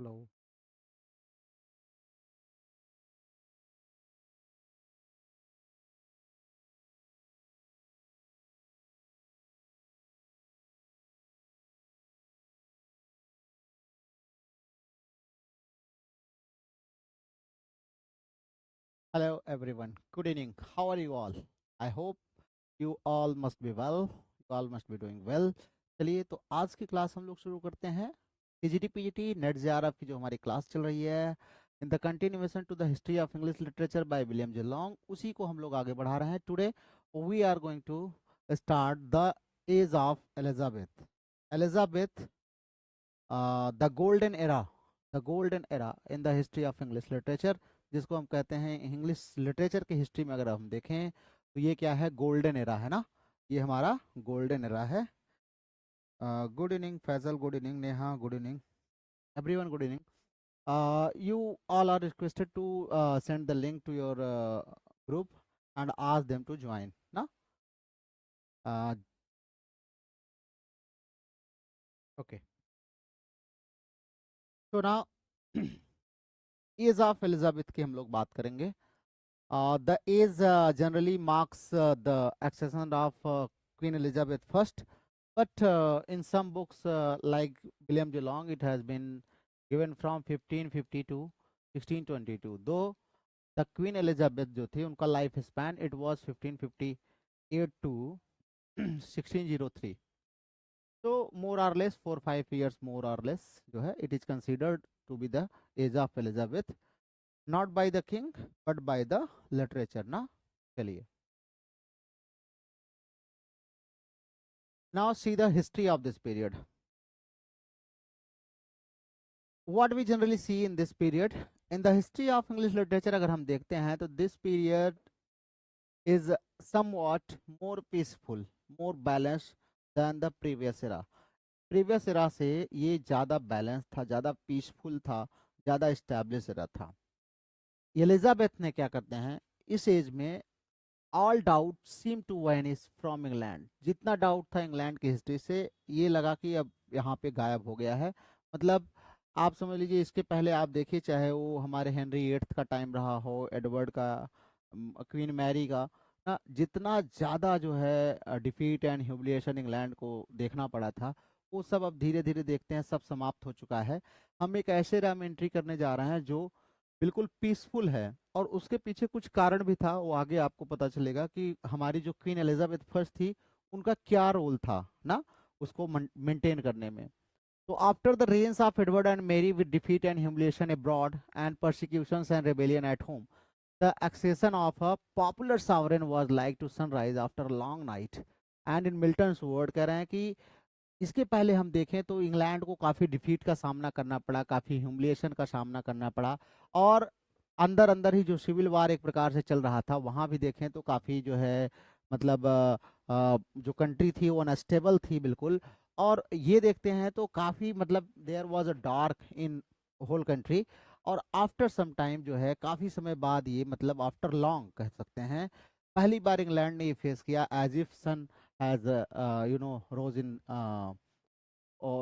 Hello. Hello everyone. Good evening. How are you all? I hope you all must be well. You all must be doing well. चलिए तो आज की class हम लोग शुरू करते हैं। टीजीटी पीजीटी नेट जेआरएफ की जो हमारी क्लास चल रही है in the continuation to the history of English literature by William J Long, उसी को हम लोग आगे बढ़ा रहे हैं। Today we are going to start the age of Elizabeth. Elizabeth, the golden era, the golden era in the history of English literature, जिसको हम कहते हैं इंग्लिश लिटरेचर की हिस्ट्री में अगर हम देखें तो ये क्या है, गोल्डन एरा है ना, ये हमारा गोल्डन एरा है। Good evening Faizal, good evening Neha, good evening everyone, good evening. You all are requested to send the link to your group and ask them to join na. Okay, so now age of Elizabeth की हम लोग बात करेंगे। The age generally marks the accession of Queen Elizabeth I, but in some books like William de Long, it has been given from 1550 to 1622. Though the Queen Elizabeth जो थी उनका life span it was 1558 to 1603. So more or less 4-5 years more or less जो है it is considered to be the age of Elizabeth, not by the king but by the literature ना। चलिए, now see the history of this period. What we generally see in this period in the history of English literature, अगर हम देखते हैं तो this period is somewhat more peaceful, more balanced than the previous era. previous era से ये ज़्यादा balance था, ज़्यादा पीसफुल था, ज़्यादा इस्टेब्लिश era था। एलिजाबेथ ने क्या करते हैं इस एज में, all doubt seem to vanish from England. जितना डाउट था इंग्लैंड की हिस्ट्री से, ये लगा कि अब यहाँ पे गायब हो गया है। मतलब आप समझ लीजिए, इसके पहले आप देखिए, चाहे वो हमारे हेनरी एट्थ का टाइम रहा हो, एडवर्ड का, क्वीन मैरी का ना, जितना ज़्यादा जो है डिफीट एंड ह्यूमिलिएशन इंग्लैंड को देखना पड़ा था, वो सब अब धीरे धीरे देखते हैं सब समाप्त हो चुका है। हम एक ऐसे एरा में एंट्री करने जा रहे हैं जो बिल्कुल पीसफुल है, और उसके पीछे कुछ कारण भी था, वो आगे आपको पता चलेगा कि हमारी जो क्वीन एलिजाबेथ फर्स्ट थी उनका क्या रोल था ना, उसको मेंटेन करने में। तो after the reigns of Edward and Mary with defeat and humiliation abroad and persecutions and rebellion at home, the accession of a popular sovereign was like to sunrise after a long night. And in Milton's word कह रहे हैं कि इसके पहले हम देखें तो England को काफ़ी डिफीट का सामना करना पड़ा, काफ़ी ह्यूमिलिएशन का सामना करना पड़ा, और अंदर अंदर ही जो सिविल वार एक प्रकार से चल रहा था, वहाँ भी देखें तो काफ़ी जो है मतलब जो कंट्री थी वो अनस्टेबल थी बिल्कुल। और ये देखते हैं तो काफ़ी मतलब there was a dark in whole country. और आफ्टर सम टाइम जो है, काफ़ी समय बाद, ये मतलब आफ्टर लॉन्ग कह सकते हैं, पहली बार इंग्लैंड ने ये फेस किया as if sun has rose in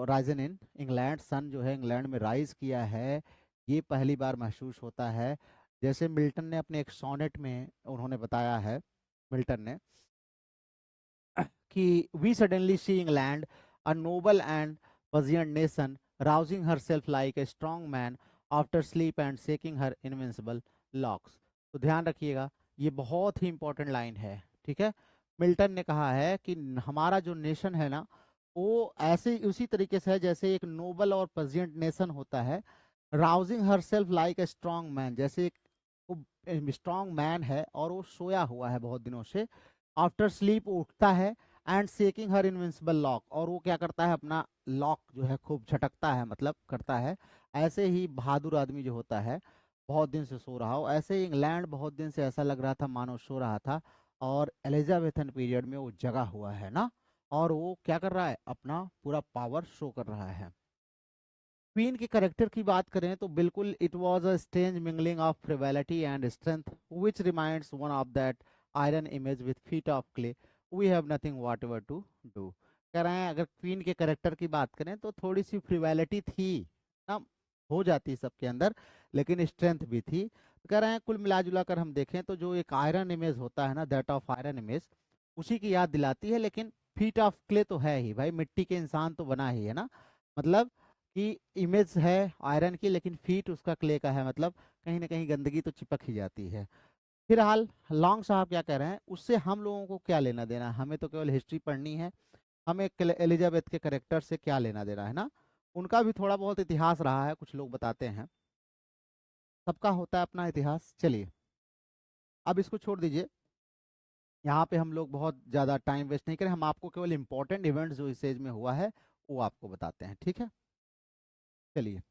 risen in England. Sun जो है इंग्लैंड में राइज किया है, ये पहली बार महसूस होता है। जैसे मिल्टन ने अपने एक सोनेट में उन्होंने बताया है, मिल्टन ने, कि we suddenly see England a noble and puissant nation rousing her self like a strong man after sleep and shaking her invincible locks. तो ध्यान रखिएगा, ये बहुत ही इंपॉर्टेंट लाइन है, ठीक है। मिल्टन ने कहा है कि हमारा जो नेशन है ना, वो ऐसे उसी तरीके से है जैसे एक नोबल और पजियंट नेशन होता है। Rousing her self like a strong man, जैसे एक स्ट्रॉन्ग मैन है और वो सोया हुआ है बहुत दिनों से। आफ्टर स्लीप उठता है, एंड सेकिंग हर इनविंसिबल लॉक, और वो क्या करता है, अपना लॉक जो है खूब झटकता है, मतलब करता है। ऐसे ही बहादुर आदमी जो होता है, बहुत दिन से सो रहा हो, ऐसे ही इंग्लैंड बहुत दिन से ऐसा लग रहा था मानो सो रहा था, और एलिजाबेथन पीरियड में वो जगा हुआ है ना, और वो क्या कर रहा है, अपना पूरा पावर शो कर रहा है। क्वीन के करेक्टर की बात करें तो बिल्कुल it was a strange mingling of frivolity and strength which reminds one of that iron image with feet of clay, we have nothing whatever to do. कह रहे हैं अगर क्वीन के करेक्टर की बात करें तो थोड़ी सी फ्रिवलिटी थी ना, हो जाती सबके अंदर, लेकिन स्ट्रेंथ भी थी। तो कह रहे हैं कुल मिला जुला कर हम देखें तो जो एक आयरन इमेज होता है ना, दैट ऑफ आयरन इमेज, उसी की याद दिलाती है। लेकिन फीट ऑफ क्ले तो है ही भाई, मिट्टी के इंसान तो बना ही है ना, मतलब कि इमेज है आयरन की, लेकिन फीट उसका क्ले का है, मतलब कहीं ना कहीं गंदगी तो चिपक ही जाती है। फिलहाल लॉन्ग साहब क्या कह रहे हैं, उससे हम लोगों को क्या लेना देना, हमें तो केवल हिस्ट्री पढ़नी है, हमें एलिजाबेथ के करेक्टर से क्या लेना देना है ना। उनका भी थोड़ा बहुत इतिहास रहा है, कुछ लोग बताते हैं, सबका होता है अपना इतिहास। चलिए अब इसको छोड़ दीजिए, यहाँ पे हम लोग बहुत ज़्यादा टाइम वेस्ट नहीं करें, हम आपको केवल इंपॉर्टेंट इवेंट्स जो इस एज में हुआ है वो आपको बताते हैं, ठीक है। चलिए,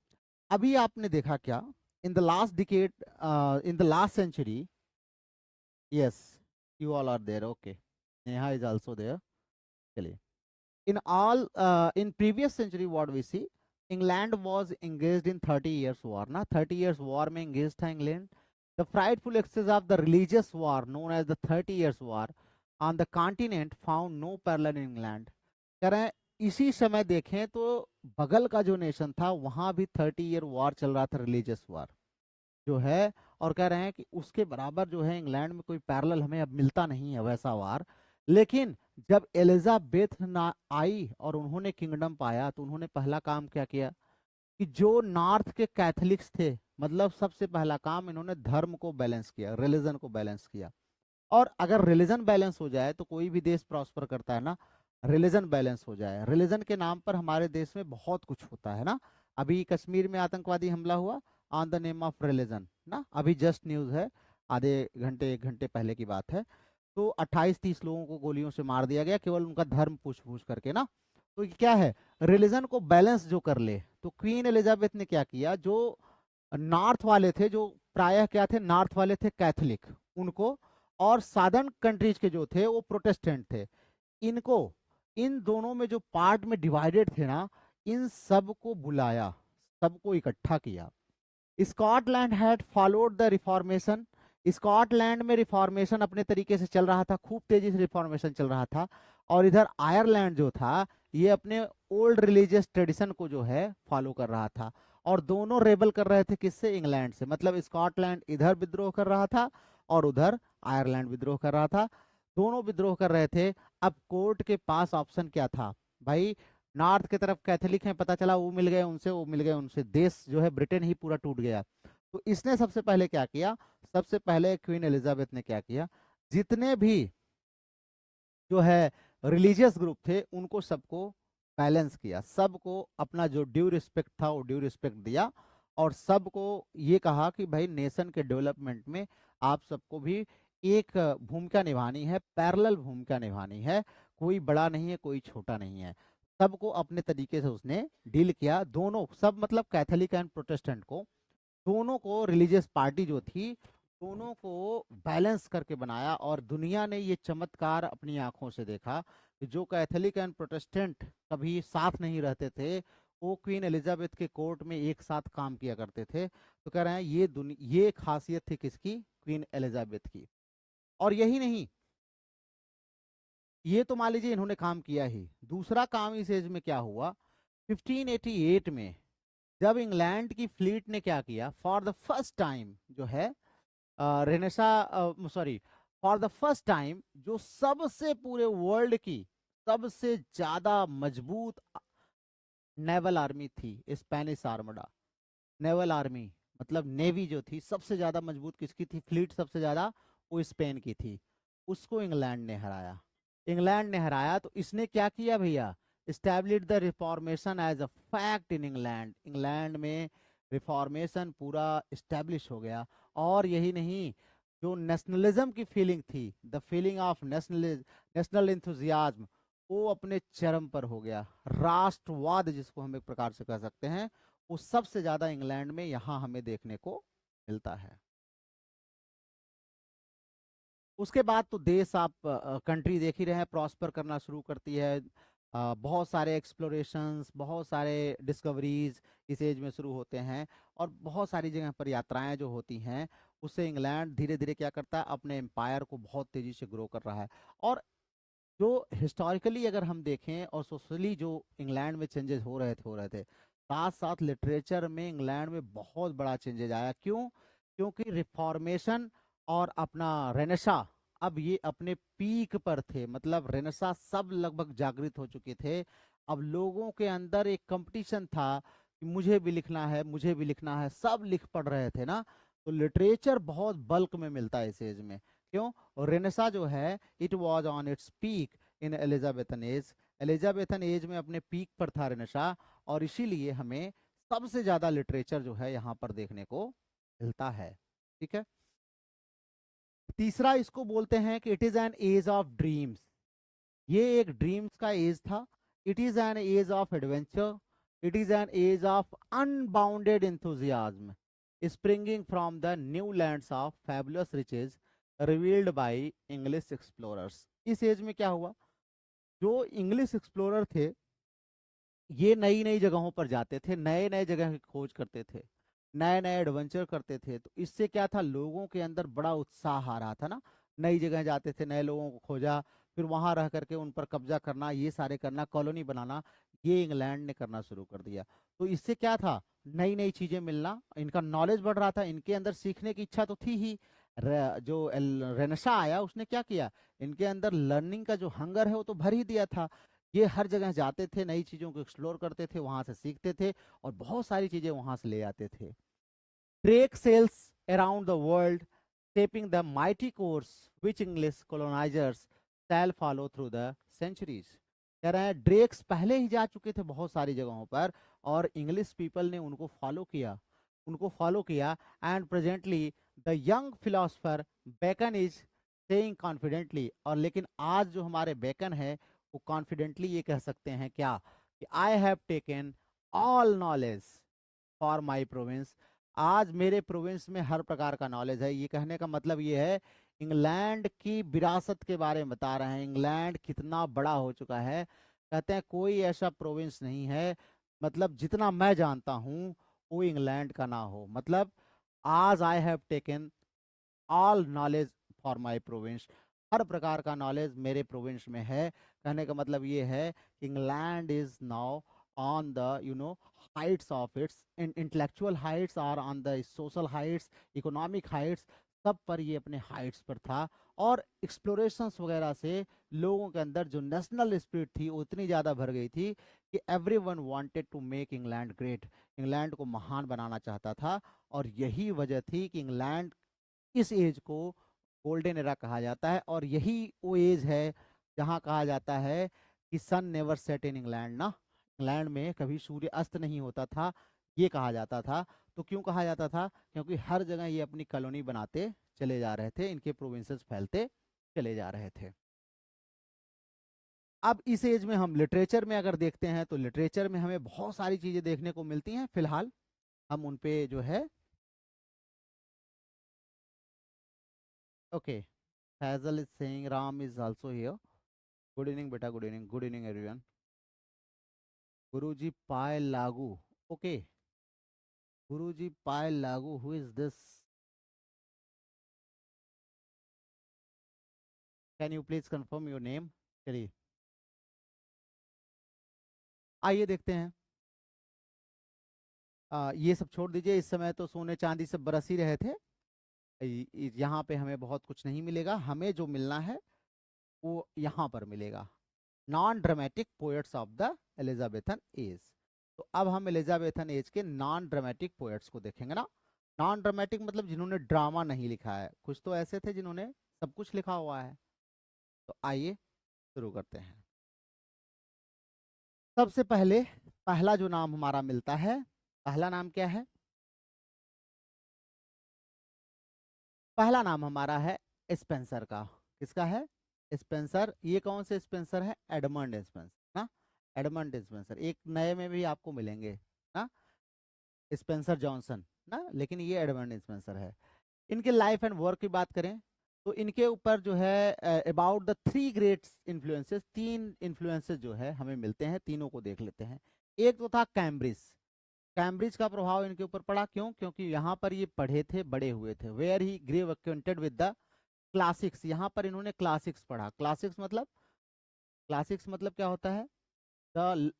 अभी आपने देखा क्या, in the last decade, in the last century, yes you all are there, okay, Neha is also there. चलिए, in all in previous century what we see, England was engaged in 30 years war ना, 30 years war में engaged था England। The frightful excess of the religious war known as the 30 years war on the continent found no parallel in England। कह रहे हैं इसी समय देखें तो बगल का जो नेशन था वहां भी 30 ईयर वॉर चल रहा था, रिलीजियस वॉर जो है, और कह रहे हैं कि उसके बराबर जो है इंग्लैंड में कोई पैरेलल हमें अब मिलता नहीं है वैसा वार। लेकिन जब एलिजाबेथ ना आई और उन्होंने किंगडम पाया तो उन्होंने पहला काम क्या किया कि जो नॉर्थ के कैथलिक्स थे, मतलब सबसे पहला काम इन्होंने धर्म को बैलेंस किया, रिलीजन को बैलेंस किया। और अगर रिलीजन बैलेंस हो जाए तो कोई भी देश प्रॉस्पर करता है ना, रिलीजन बैलेंस हो जाए। रिलीजन के नाम पर हमारे देश में बहुत कुछ होता है ना, अभी कश्मीर में आतंकवादी हमला हुआ on the name of religion ना, अभी जस्ट न्यूज है, आधे घंटे एक घंटे पहले की बात है। तो 28-30 लोगों को गोलियों से मार दिया गया केवल उनका धर्म पूछ पूछ करके ना। तो ये क्या है, रिलीजन को बैलेंस जो कर ले। तो क्वीन एलिजाबेथ ने क्या किया, जो नॉर्थ वाले थे, जो प्रायः क्या थे, नॉर्थ वाले थे कैथलिक, उनको, और सादर्न कंट्रीज के जो थे वो प्रोटेस्टेंट थे, इनको, इन दोनों में जो पार्ट में डिवाइडेड थे ना, इन सब को बुलाया, सबको इकट्ठा किया। Scotland had followed the reformation, Scotland में रिफॉर्मेशन अपने तरीके से चल रहा था, खूब तेजी से रिफॉर्मेशन चल रहा था। और इधर आयरलैंड जो था ये अपने ओल्ड रिलीजियस ट्रेडिशन को जो है फॉलो कर रहा था। और दोनों रेबल कर रहे थे किससे, इंग्लैंड से, मतलब स्कॉटलैंड इधर विद्रोह कर रहा था और उधर आयरलैंड विद्रोह कर रहा था, दोनों विद्रोह कर रहे थे। अब कोर्ट के पास ऑप्शन क्या था भाई, नॉर्थ की तरफ कैथोलिक हैं, पता चला वो मिल गए उनसे, वो मिल गए उनसे, देश जो है ब्रिटेन ही पूरा टूट गया। तो इसने सबसे पहले क्या किया, सबसे पहले क्वीन एलिजाबेथ ने क्या किया, जितने भी जो है रिलीजियस ग्रुप थे उनको सबको बैलेंस किया, सबको अपना जो ड्यू रिस्पेक्ट था वो ड्यू रिस्पेक्ट दिया, और सबको ये कहा कि भाई नेशन के डेवलपमेंट में आप सबको भी एक भूमिका निभानी है, पैरेलल भूमिका निभानी है, कोई बड़ा नहीं है कोई छोटा नहीं है, सबको अपने तरीके से उसने डील किया। दोनों सब मतलब कैथोलिक एंड प्रोटेस्टेंट को, दोनों को रिलीजियस पार्टी जो थी दोनों को बैलेंस करके बनाया। और दुनिया ने ये चमत्कार अपनी आंखों से देखा कि जो कैथोलिक एंड प्रोटेस्टेंट कभी साथ नहीं रहते थे वो क्वीन एलिजाबेथ के कोर्ट में एक साथ काम किया करते थे। तो कह रहे हैं ये खासियत थी किसकी, क्वीन एलिजाबेथ की। और यही नहीं, ये तो मान लीजिए इन्होंने काम किया ही, दूसरा काम इस एज में क्या हुआ, 1588 में जब इंग्लैंड की फ्लीट ने क्या किया, फॉर द फर्स्ट टाइम जो है Renaissance, sorry, for the first time जो सबसे पूरे वर्ल्ड की सबसे ज्यादा मजबूत नेवल आर्मी थी, स्पेनिश आर्मडा नेवल आर्मी, मतलब नेवी जो थी सबसे ज्यादा मजबूत किसकी थी, फ्लीट सबसे ज्यादा वो स्पेन की थी, उसको इंग्लैंड ने हराया। इंग्लैंड ने हराया तो इसने क्या किया भैया, establish the reformation as a fact in England, England में रिफॉर्मेशन पूरा स्टैब्लिश हो गया। और यही नहीं, जो नेशनलिज्म की फीलिंग थी, the feeling of national enthusiasm, वो अपने चरम पर हो गया। राष्ट्रवाद जिसको हम एक प्रकार से कह सकते हैं, वो सबसे ज्यादा इंग्लैंड में यहाँ हमें देखने को मिलता है। उसके बाद तो देश आप कंट्री देख ही रहे हैं प्रॉस्पर करना शुरू करती है, बहुत सारे एक्सप्लोरेशंस, बहुत सारे डिस्कवरीज इस एज में शुरू होते हैं, और बहुत सारी जगह पर यात्राएं जो होती हैं, उससे इंग्लैंड धीरे धीरे क्या करता है, अपने एम्पायर को बहुत तेजी से ग्रो कर रहा है। और जो हिस्टोरिकली अगर हम देखें और सोशली जो इंग्लैंड में चेंजेस हो रहे थे साथ साथ लिटरेचर में इंग्लैंड में बहुत बड़ा चेंजेज आया। क्यों? क्योंकि रिफॉर्मेशन और अपना रेनेसा, अब ये अपने पीक पर थे, मतलब रेनेसा सब लगभग जागृत हो चुके थे। अब लोगों के अंदर एक कंपटीशन था कि मुझे भी लिखना है, मुझे भी लिखना है, सब लिख पढ़ रहे थे ना। तो लिटरेचर बहुत बल्क में मिलता है इस एज में। क्यों? रेनेसा जो है it was on its peak in Elizabethan age. Elizabethan age में अपने पीक पर था रेनेसा, और इसीलिए हमें सबसे ज्यादा लिटरेचर जो है यहाँ पर देखने को मिलता है। ठीक है। तीसरा इसको बोलते हैं कि it is an age of dreams. ये एक ड्रीम्स का एज था। It is an age of adventure. It is an age of unbounded enthusiasm springing from the new lands of fabulous riches revealed by English explorers। इस age में क्या हुआ? जो English explorer थे ये नई नई जगहों पर जाते थे, नए नए जगह की खोज करते थे, नए नए एडवेंचर करते थे। तो इससे क्या था, लोगों के अंदर बड़ा उत्साह आ रहा था ना। नई जगह जाते थे, नए लोगों को खोजा, फिर वहां रह करके उन पर कब्जा करना, ये सारे करना, कॉलोनी बनाना, ये इंग्लैंड ने करना शुरू कर दिया। तो इससे क्या था, नई नई चीजें मिलना, इनका नॉलेज बढ़ रहा था, इनके अंदर सीखने की इच्छा तो थी ही। जो रेनेसा आया उसने क्या किया, इनके अंदर लर्निंग का जो हंगर है वो तो भर ही दिया था। ये हर जगह जाते थे, नई चीजों को एक्सप्लोर करते थे, वहां से सीखते थे और बहुत सारी चीजें वहां से ले आते थे। Trek sails around the world shaping the mighty course which English colonizers shall follow through the centuries। कह रहे हैं ड्रेक्स पहले ही जा चुके थे बहुत सारी जगहों पर, और इंग्लिश पीपल ने उनको फॉलो किया। And presently the young philosopher Bacon is saying confidently, और लेकिन आज जो हमारे बेकन है वो कॉन्फिडेंटली ये कह सकते हैं क्या, कि आई have taken all knowledge for my province. आज मेरे प्रोविंस में हर प्रकार का नॉलेज है। ये कहने का मतलब ये है, इंग्लैंड की विरासत के बारे में बता रहे हैं, इंग्लैंड कितना बड़ा हो चुका है। कहते हैं कोई ऐसा प्रोविंस नहीं है, मतलब जितना मैं जानता हूं वो इंग्लैंड का ना हो। मतलब आज I have taken all knowledge for my province, हर प्रकार का नॉलेज मेरे प्रोविंस में है। कहने का मतलब ये है कि England is now on the heights of its intellectual heights, or on the social heights, economic heights, सब पर ये अपने हाइट्स पर था। और एक्सप्लोरेशंस वगैरह से लोगों के अंदर जो नेशनल स्पिरिट थी वो इतनी ज़्यादा भर गई थी कि everyone wanted to make England great, England को महान बनाना चाहता था। और यही वजह थी कि इंग्लैंड इस एज को गोल्डन एरा कहा जाता है। और यही वो एज है जहाँ कहा जाता है कि sun never set in England ना, इंग्लैंड में कभी सूर्य अस्त नहीं होता था, ये कहा जाता था। तो क्यों कहा जाता था? क्योंकि हर जगह ये अपनी कॉलोनी बनाते चले जा रहे थे, इनके प्रोविंसेस फैलते चले जा रहे थे। अब इस एज में हम लिटरेचर में अगर देखते हैं तो लिटरेचर में हमें बहुत सारी चीजें देखने को मिलती हैं। फिलहाल हम उन पे जो है, okay, Faisal is saying Ram is also here. Good evening बेटा, good evening, good evening everyone. गुरुजी पाए लागू, ओके, गुरुजी पाए लागू, who is this? Can you please confirm your name? चलिए आइए देखते हैं। ये सब छोड़ दीजिए, इस समय तो सोने चांदी से बरस ही रहे थे। यहाँ पे हमें बहुत कुछ नहीं मिलेगा, हमें जो मिलना है वो यहाँ पर मिलेगा। Non dramatic poets of the Elizabethan age. तो अब हम एलिजाबेथन एज के नॉन ड्रामेटिक पोएट्स को देखेंगे ना। नॉन ड्रामेटिक मतलब जिन्होंने ड्रामा नहीं लिखा है, कुछ तो ऐसे थे जिन्होंने सब कुछ लिखा हुआ है। तो आइए शुरू करते हैं। सबसे पहले पहला जो नाम हमारा मिलता है, पहला नाम क्या है? पहला नाम हमारा है स्पेंसर का। किसका है? स्पेंसर। ये कौन से स्पेंसर है? एडमंड स्पेंसर ना, एडमंड स्पेंसर। एक नए में भी आपको मिलेंगे ना, स्पेंसर जॉनसन ना, लेकिन ये एडमंड स्पेंसर है। इनके लाइफ एंड वर्क की बात करें तो इनके ऊपर जो है about the three great influences, तीन इन्फ्लुएंसेस जो है हमें मिलते हैं, तीनों को देख लेते हैं। एक तो था कैम्ब्रिज। कैम्ब्रिज का प्रभाव इनके ऊपर पड़ा, क्यों? क्योंकि यहाँ पर ये पढ़े थे, बड़े हुए थे। Where he grew acquainted with the classics, यहाँ पर इन्होंने क्लासिक्स पढ़ा। क्लासिक्स मतलब क्या होता है? The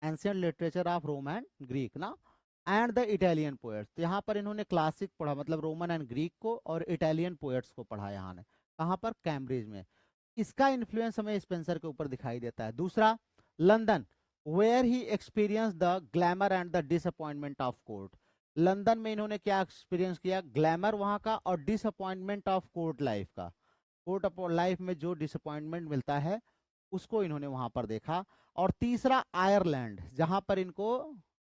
ancient literature of Rome and Greek ना, एंड द इटालियन पोएट्स। तो यहाँ पर इन्होंने क्लासिक पढ़ा, मतलब रोमन एंड ग्रीक को और इटालियन पोएट्स को पढ़ा यहाँ ने। कहाँ पर? कैम्ब्रिज में। इसका इन्फ्लुएंस हमें स्पेंसर के ऊपर दिखाई देता है। दूसरा, London, where he experience the glamour and the disappointment of court. London में इन्होंने क्या एक्सपीरियंस किया? ग्लैमर वहां का और डिसअपॉइंटमेंट ऑफ कोर्ट लाइफ का। कोर्ट लाइफ में जो डिसअपॉइंटमेंट मिलता है उसको इन्होंने वहां पर देखा। और तीसरा, आयरलैंड, जहां पर इनको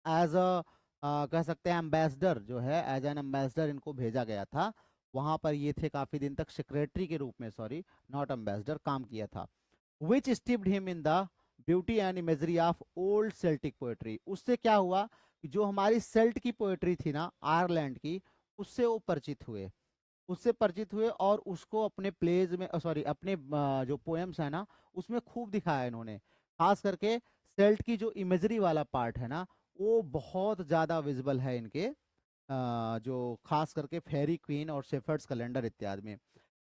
एज अ कह सकते हैं एम्बेसडर जो है, एज एन एम्बेसडर इनको भेजा गया था। वहां पर ये थे काफी दिन तक, सेक्रेटरी के रूप में, सॉरी नॉट एम्बेसडर, काम किया था। Which steeped him in the beauty and imagery of old Celtic poetry. उससे क्या हुआ कि जो हमारी सेल्ट की पोएट्री थी ना, आयरलैंड की, उससे वो परिचित हुए, उससे परिचित हुए और उसको अपने प्लेज में, सॉरी अपने जो पोएम्स है ना उसमें खूब दिखाया इन्होंने। खास करके सेल्ट की जो इमेजरी वाला पार्ट है ना, वो बहुत ज्यादा विजिबल है इनके जो खास करके फेरी क्वीन और शेफर्ड्स कैलेंडर इत्यादि में।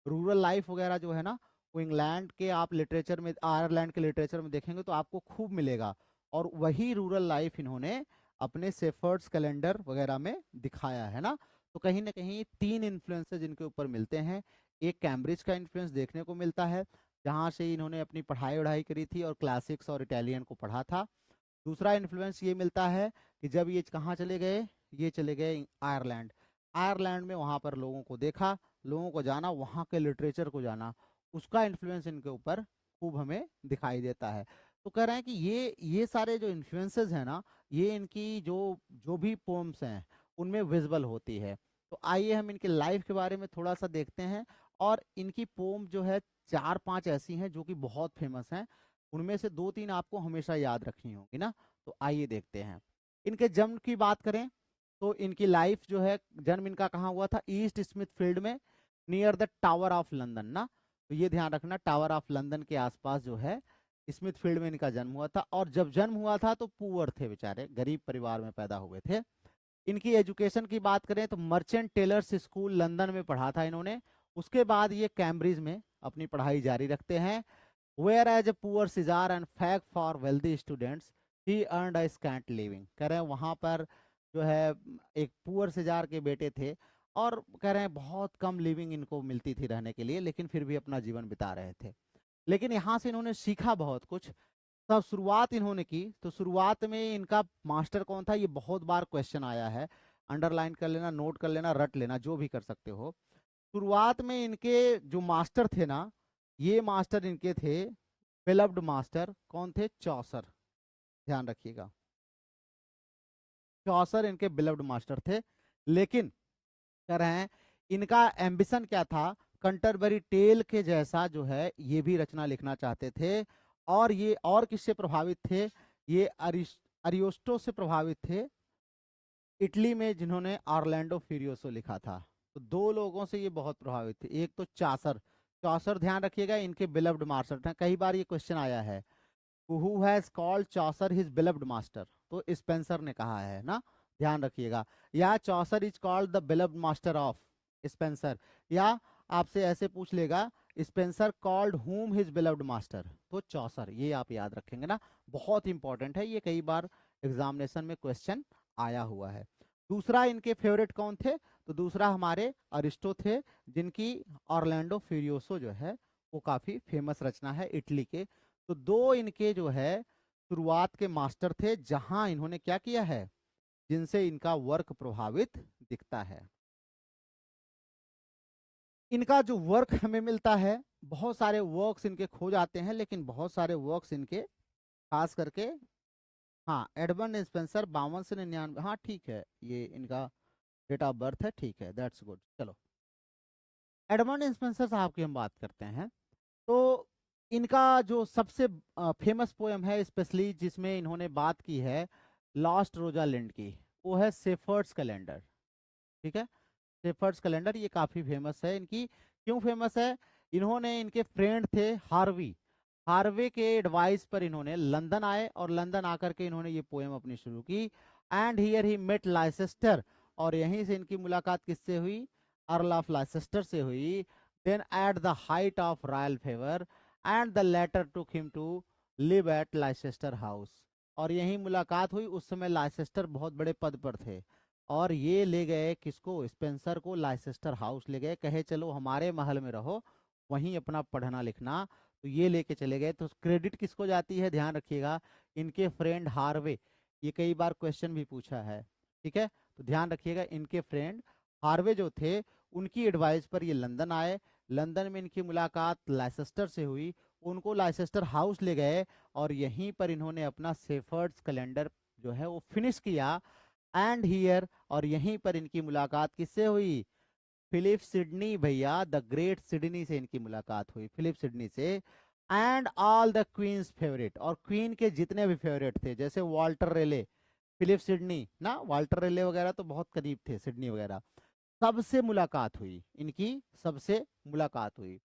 रूरल लाइफ वगैरह जो है ना, वो इंग्लैंड के आप लिटरेचर में, आयरलैंड के लिटरेचर में देखेंगे तो आपको खूब मिलेगा। और वही रूरल लाइफ इन्होंने अपने शेफर्ड्स कैलेंडर वगैरह में दिखाया है ना। तो कहीं ना कहीं तीन इन्फ्लुएंसेस इनके ऊपर मिलते हैं। एक कैम्ब्रिज का इन्फ्लुएंस देखने को मिलता है, जहाँ से इन्होंने अपनी पढ़ाई वढ़ाई करी थी और क्लासिक्स और इटालियन को पढ़ा था। दूसरा इन्फ्लुएंस ये मिलता है कि जब ये कहाँ चले गए, ये चले गए आयरलैंड। आयरलैंड में वहाँ पर लोगों को देखा, लोगों को जाना, वहाँ के लिटरेचर को जाना, उसका इन्फ्लुएंस इनके ऊपर खूब हमें दिखाई देता है। तो कह रहे हैं कि ये सारे जो इन्फ्लुएंसेस हैं ना, ये इनकी जो जो भी पोम्स हैं उनमें विजिबल होती है। तो आइए हम इनके लाइफ के बारे में थोड़ा सा देखते हैं। और इनकी पोम जो है 4-5 ऐसी हैं जो कि बहुत फेमस हैं, उनमें से 2-3 आपको हमेशा याद रखनी होगी ना। तो आइए देखते हैं। इनके जन्म की बात करें तो इनकी लाइफ जो है, जन्म इनका कहाँ हुआ था? ईस्ट स्मिथफील्ड में, near the tower of London ना। तो ये ध्यान रखना, टावर ऑफ लंदन के आसपास जो है स्मिथफील्ड में इनका जन्म हुआ था। और जब जन्म हुआ था तो पुअर थे बेचारे, गरीब परिवार में पैदा हुए थे। इनकी एजुकेशन की बात करें तो मर्चेंट टेलर्स स्कूल लंदन में पढ़ा था इन्होंने। उसके बाद ये कैम्ब्रिज में अपनी पढ़ाई जारी रखते हैं। Where as a poor sizar and fag for wealthy students he earned a scant living. कह रहे हैं वहां पर जो है एक पुअर सिजार के बेटे थे और कह रहे हैं बहुत कम लिविंग इनको मिलती थी रहने के लिए, लेकिन फिर भी अपना जीवन बिता रहे थे। लेकिन यहाँ से इन्होंने सीखा बहुत कुछ। तब शुरुआत इन्होंने की, तो शुरुआत में इनका मास्टर कौन था, ये बहुत बार क्वेश्चन आया है। अंडरलाइन कर लेना, नोट कर लेना, रट लेना, जो भी कर सकते हो। शुरुआत में इनके जो मास्टर थे ना, ये मास्टर इनके थे बेलव्ड मास्टर। कौन थे? चौसर। ध्यान रखिएगा, चौसर इनके बेलव्ड मास्टर थे। लेकिन कह रहे हैं इनका एम्बिशन क्या था? कंटरबरी टेल के जैसा जो है ये भी रचना लिखना चाहते थे। और ये और किससे प्रभावित थे? ये अरिस्टो से प्रभावित थे, इटली में, जिन्होंने ऑरलैंडो फ्यूरियोसो लिखा था। तो दो लोगों से ये बहुत प्रभावित थे। एक तो चासर, चौसर ध्यान रखिएगा इनके बिलव्ड मास्टर थे। कई बार ये क्वेश्चन आया है, who has called Chaucer his beloved master? तो स्पेंसर ने कहा है ना, ध्यान रखिएगा। या Chaucer is called the beloved master of Spenser, या आपसे ऐसे पूछ लेगा Spenser called whom his beloved master, तो चौसर। ये आप याद रखेंगे ना, बहुत इंपॉर्टेंट है ये, कई बार एग्जामिनेशन में क्वेश्चन आया हुआ है। दूसरा इनके फेवरेट कौन थे? तो दूसरा हमारे अरिस्टो थे, जिनकी ऑरलैंडो फ्यूरियोसो जो है वो काफी फेमस रचना है इटली के। तो दो इनके जो है शुरुआत के मास्टर थे, जहां इन्होंने क्या किया है, जिनसे इनका वर्क प्रभावित दिखता है। इनका जो वर्क हमें मिलता है, बहुत सारे वर्क्स इनके खो जाते हैं, लेकिन बहुत सारे वर्क्स इनके खास करके, हाँ एडमंड स्पेंसर 52 से 99, हाँ ठीक है, ये इनका डेट ऑफ बर्थ है, ठीक है, दैट्स गुड। चलो एडमंड स्पेंसर साहब की हम बात करते हैं। तो इनका जो सबसे फेमस पोएम है, स्पेशली जिसमें इन्होंने बात की है लॉस्ट रोजालिंड की, वो है शेफर्ड्स कैलेंडर। ठीक है, शेफर्ड्स कैलेंडर ये काफी फेमस है इनकी। क्यों फेमस है? इन्होंने, इनके फ्रेंड थे हार्वी, हार्वे के एडवाइस पर इन्होंने लंदन आए और लंदन आकर के इन्होंने ये पोएम अपनी शुरू की। And here he met Leicester, और यहीं से इनकी मुलाकात किससे हुई? अर्ल ऑफ लाइसेस्टर से हुई। Then at the height of royal favour and the latter took him to live at Leicester House. और यहीं मुलाकात हुई। उस समय लाइसेस्टर बहुत बड़े पद पर थे और ये ले गए किसको, स्पेंसर को लाइसेस्टर हाउस ले गए, कहे चलो हमारे महल में रहो, वहीं अपना पढ़ना लिखना। तो ये लेके चले गए। तो क्रेडिट किसको जाती है, ध्यान रखिएगा, इनके फ्रेंड हार्वे। ये कई बार क्वेश्चन भी पूछा है, ठीक है, तो ध्यान रखिएगा। इनके फ्रेंड हार्वे जो थे, उनकी एडवाइस पर ये लंदन आए। लंदन में इनकी मुलाकात लाइसेस्टर से हुई, उनको लाइसेस्टर हाउस ले गए और यहीं पर इन्होंने अपना शेफर्ड्स कैलेंडर जो है वो फिनिश किया। एंड हियर, और यहीं पर इनकी मुलाकात किससे हुई, फिलिप सिडनी भैया, द ग्रेट सिडनी से इनकी मुलाकात हुई, फिलिप सिडनी से। And all the queen's favourite, और क्वीन के जितने भी फेवरेट थे, जैसे वाल्टर रेले, फिलिप सिडनी ना, वाल्टर रेले वगैरह तो बहुत करीब थे, सिडनी वगैरह, सबसे मुलाकात हुई इनकी, सबसे मुलाकात हुई।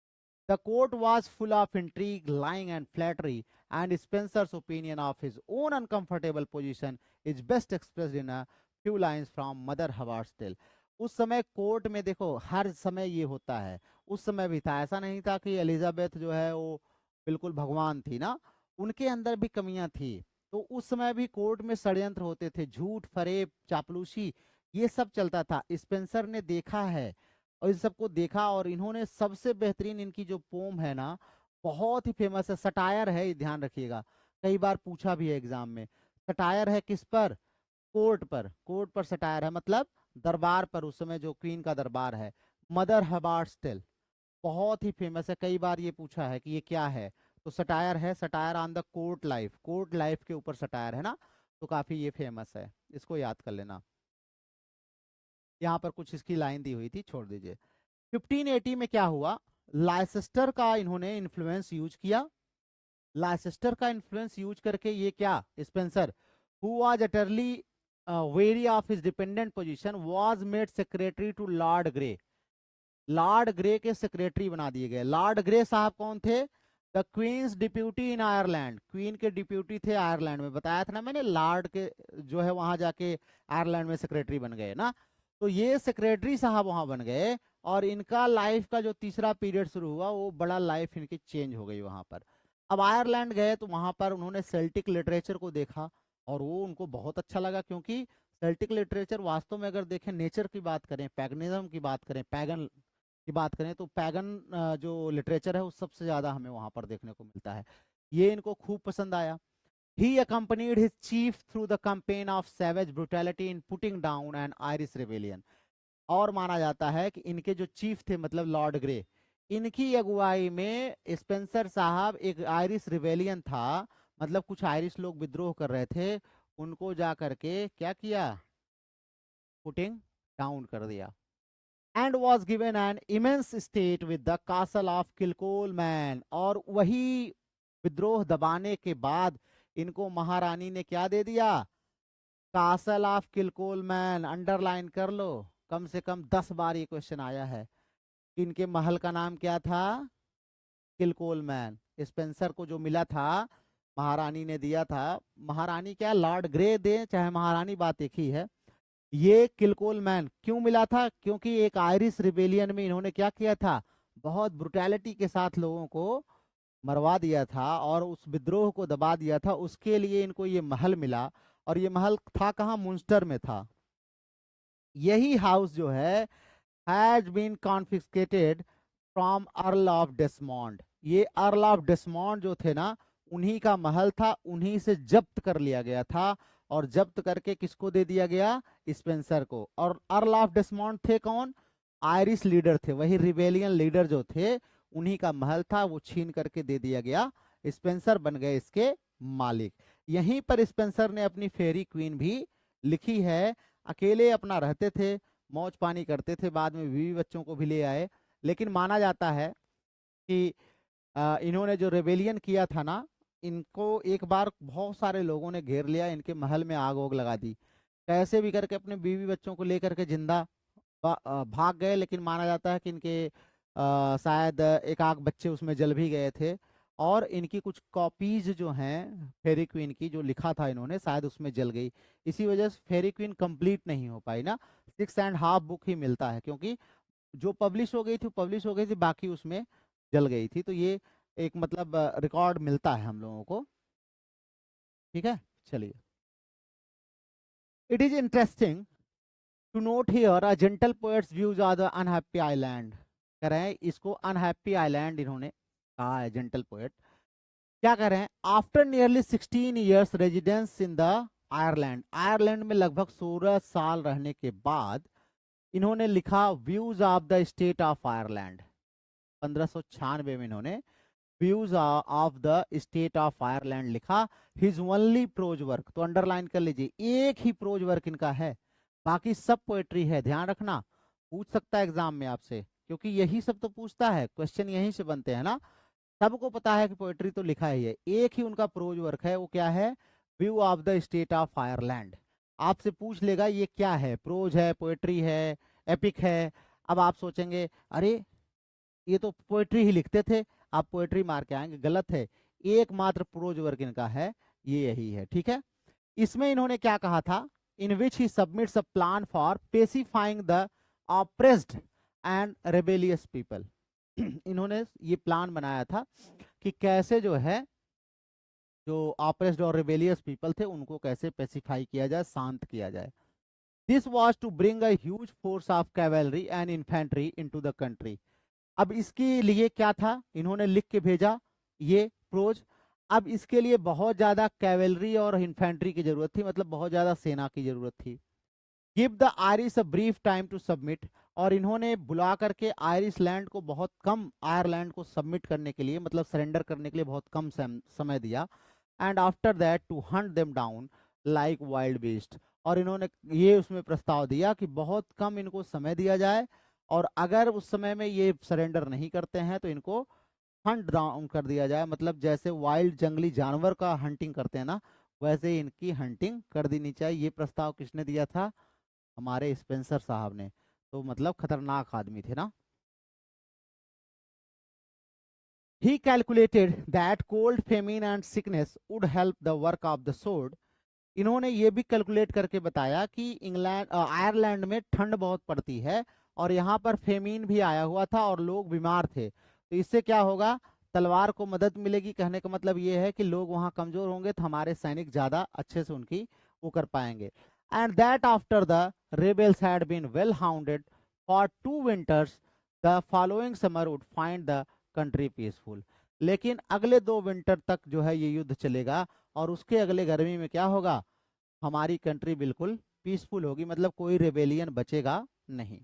The court was full of intrigue, lying and flattery, and Spenser's opinion of his own uncomfortable position is best expressed in a few lines from Mother Hubbard's tale. उस समय कोर्ट में देखो, हर समय ये होता है, उस समय भी था, ऐसा नहीं था कि एलिजाबेथ जो है वो बिल्कुल भगवान थी ना, उनके अंदर भी कमियां थी। तो उस समय भी कोर्ट में षड्यंत्र होते थे, झूठ फरेब चापलूसी, ये सब चलता था। स्पेंसर ने देखा है और इन सबको देखा, और इन्होंने सबसे बेहतरीन इनकी जो पोम है ना, बहुत ही फेमस है, सटायर है, ये ध्यान रखिएगा, कई बार पूछा भी है एग्जाम में। सटायर है किस पर, कोर्ट पर, कोर्ट पर सटायर है, मतलब दरबार पर, उस समय जो क्वीन का दरबार है। मदर हबार्ड्स टेल बहुत ही फेमस है, कई बार ये पूछा है कि ये क्या है, तो सटायर है, satire on the court life, court life के ऊपर सटायर है ना, तो काफी ये फेमस है, इसको याद कर लेना। यहाँ पर कुछ इसकी लाइन दी हुई थी, छोड़ दीजिए। 1580 में क्या हुआ, लाइसेस्टर का इन्होंने इन्फ्लुएंस यूज किया। लाइसेस्टर का इन्फ्लुएंस यूज करके ये क्या, Spenser, who was utterly weary of his dependent position, was made secretary to Lord Grey. Lord Grey के सेक्रेटरी बना दिए गए। लॉर्ड ग्रे साहब कौन थे, the queen's deputy in Ireland, queen के डिप्यूटी थे आयरलैंड में, बताया था ना मैंने, लॉर्ड के जो है वहां जाके आयरलैंड में सेक्रेटरी बन गए ना, तो ये सेक्रेटरी साहब वहां बन गए। और इनका लाइफ का जो तीसरा पीरियड शुरू हुआ, वो बड़ा लाइफ इनकी चेंज हो गई वहां पर। अब आयरलैंड गए तो वहां पर उन्होंने सेल्टिक लिटरेचर को देखा, और वो उनको बहुत अच्छा लगा, क्योंकि सेल्टिक लिटरेचर वास्तव में अगर देखें, नेचर की बात करें, पैगनिज्म की बात करें, पैगन की बात करें, तो पैगन जो लिटरेचर है वो सबसे ज्यादा हमें वहां पर देखने को मिलता है। ये इनको खूब पसंद आया। He accompanied his chief through the campaign of savage brutality in putting down an Irish rebellion। और माना जाता है कि इनके जो चीफ थे, मतलब लॉर्ड ग्रे, इनकी अगुवाई में स्पेंसर साहब, एक आयरिश रिवेलियन था, मतलब कुछ आयरिश लोग विद्रोह कर रहे थे, उनको जा करके क्या किया, पुटिंग डाउन कर दिया। And was given an immense estate with the castle of Kilcolman. और वही विद्रोह दबाने के बाद इनको महारानी ने क्या दे दिया, कासल ऑफ किलकोलमैन, अंडरलाइन कर लो, कम से कम 10 बार ये क्वेश्चन आया है। इनके महल का नाम क्या था, किलकोलमैन। स्पेंसर को जो मिला था, महारानी ने दिया था, महारानी क्या, लॉर्ड ग्रे दे चाहे महारानी, बात एक ही है। ये किलकोलमैन क्यों मिला था, क्योंकि एक आयरिश रिबेलियन में इन्होंने क्या किया था, बहुत ब्रुटैलिटी के साथ लोगों को मरवा दिया था और उस विद्रोह को दबा दिया था, उसके लिए इनको ये महल मिला। और ये महल था कहाँ, मुंस्टर में था। यही हाउस जो है has been confiscated from Earl of Desmond. ये अर्ल ऑफ डेस्मोंड जो थे ना, उन्हीं का महल था, उन्हीं से जब्त कर लिया गया था, और जब्त करके किसको दे दिया गया, स्पेंसर को। और अर्ल ऑफ डेस्मोंड थे कौन, आयरिश लीडर थे, वही रिबेलियन लीडर जो थे, उन्हीं का महल था, वो छीन करके दे दिया गया। स्पेंसर बन गए इसके मालिक। यहीं पर स्पेंसर ने अपनी फेरी क्वीन भी लिखी है। अकेले अपना रहते थे, मौज पानी करते थे, बाद में बीवी बच्चों को भी ले आए। लेकिन माना जाता है कि इन्होंने जो रेबेलियन किया था ना, इनको एक बार बहुत सारे लोगों ने घेर लिया, इनके महल में आग वोग लगा दी, कैसे भी करके अपने बीवी बच्चों को लेकर के जिंदा भाग गए। लेकिन माना जाता है कि इनके शायद एक आग बच्चे उसमें जल भी गए थे, और इनकी कुछ कॉपीज जो हैं फेरी क्वीन की, जो लिखा था इन्होंने, शायद उसमें जल गई। इसी वजह से फेरी क्वीन कंप्लीट नहीं हो पाई ना, 6.5 बुक ही मिलता है, क्योंकि जो पब्लिश हो गई थी पब्लिश हो गई थी, बाकी उसमें जल गई थी। तो ये एक मतलब रिकॉर्ड मिलता है हम लोगों को, ठीक है। चलिए, it is interesting to note here a gentle poet's views are the unhappy island. कह रहे हैं इसको अनहैप्पी आइलैंड इन्होंने कहा है, जेंटल पोएट। क्या कह रहे हैं, after nearly 16 years residence in the Ireland, Ireland में लगभग 16 साल रहने के बाद इन्होंने लिखा views of the state of Ireland. 1596 में इन्होंने views of the state of Ireland लिखा। हिज ओनली प्रोज वर्क, तो अंडरलाइन कर लीजिए, एक ही प्रोज वर्क इनका है, बाकी सब पोएट्री है। ध्यान रखना, पूछ सकता है एग्जाम में आपसे, क्योंकि यही सब तो पूछता है, क्वेश्चन यहीं से बनते हैं ना। सबको पता है कि पोएट्री तो लिखा ही है, एक ही उनका प्रोज वर्क है, वो क्या है, view of the state of Ireland. आपसे पूछ लेगा ये क्या है, प्रोज है, पोएट्री है, एपिक है। अब आप सोचेंगे अरे ये तो पोएट्री ही लिखते थे, आप पोएट्री मार के आएंगे, गलत है। एकमात्र प्रोज वर्क इनका है, ये यही है, ठीक है। इसमें इन्होंने क्या कहा था, in which he submits a plan for pacifying the oppressed and rebellious people. इन्होंने ये प्लान बनाया था कि कैसे जो है, जो ऑप्रेस्ड और रेबेलियस पीपल थे उनको कैसे पेसिफाई किया जाए, शांत किया जाए। This was to bring a huge force of cavalry and infantry into the country. अब इसके लिए क्या था, इन्होंने लिख के भेजा ये प्रोज। अब इसके लिए बहुत ज्यादा कैवेलरी और इन्फेंट्री की जरूरत थी, मतलब बहुत ज्यादा सेना की जरूरत थी। Give the Irish a brief time to submit, और इन्होंने बुला करके आयरिश लैंड को बहुत कम, आयरलैंड को सबमिट करने के लिए, मतलब सरेंडर करने के लिए बहुत कम समय दिया। And after that to hunt them down like wild beast, और इन्होंने ये उसमें प्रस्ताव दिया कि बहुत कम इनको समय दिया जाए, और अगर उस समय में ये सरेंडर नहीं करते हैं तो इनको हंट डाउन कर दिया जाए, मतलब जैसे वाइल्ड जंगली जानवर का हंटिंग करते हैं ना, वैसे ही इनकी हंटिंग कर देनी चाहिए। ये प्रस्ताव किसने दिया था, हमारे स्पेंसर साहब ने, तो मतलब खतरनाक आदमी थे ना। He calculated that cold, famine and sickness would help the work of the sword. इन्होंने ये भी कैलकुलेट करके बताया कि इंग्लैंड आयरलैंड में ठंड बहुत पड़ती है, और यहाँ पर फेमीन भी आया हुआ था और लोग बीमार थे, तो इससे क्या होगा, तलवार को मदद मिलेगी। कहने का मतलब ये है कि लोग वहां कमजोर होंगे तो हमारे सैनिक ज्यादा अच्छे से उनकी वो कर पाएंगे। And that after the rebels had been well hounded for 2 winters, the following summer would find the country peaceful. लेकिन अगले 2 विंटर तक जो है ये युद्ध चलेगा, और उसके अगले गर्मी में क्या होगा, हमारी कंट्री बिल्कुल पीसफुल होगी, मतलब कोई रेबेलियन बचेगा नहीं।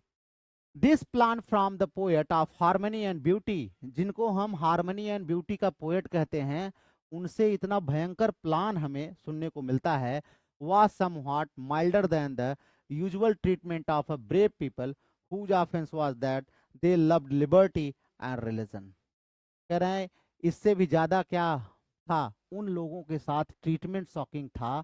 This plan from the poet of harmony and beauty, जिनको हम हार्मनी एंड ब्यूटी का पोएट कहते हैं, उनसे इतना भयंकर प्लान हमें सुनने को मिलता है, was somewhat milder than the usual treatment of a brave people whose offense was that they loved liberty and religion। कह रहे हैं इससे भी ज्यादा क्या था, उन लोगों के साथ ट्रीटमेंट शॉकिंग था,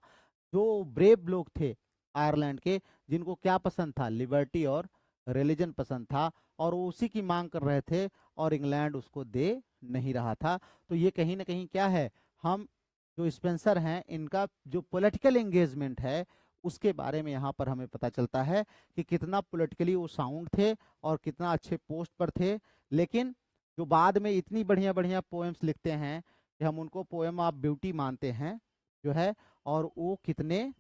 जो ब्रेव लोग थे आयरलैंड के, जिनको क्या पसंद था, लिबर्टी और रिलीजन पसंद था, और वो उसी की मांग कर रहे थे, और इंग्लैंड उसको दे नहीं रहा था। तो ये कहीं ना कहीं क्या है, हम जो स्पेंसर हैं इनका जो पॉलिटिकल एंगेजमेंट है उसके बारे में यहाँ पर हमें पता चलता है कि कितना पॉलिटिकली वो साउंड थे और कितना अच्छे पोस्ट पर थे। लेकिन जो बाद में इतनी बढ़िया बढ़िया पोएम्स लिखते हैं कि हम उनको पोएम ऑफ ब्यूटी मानते हैं जो है, और वो कितने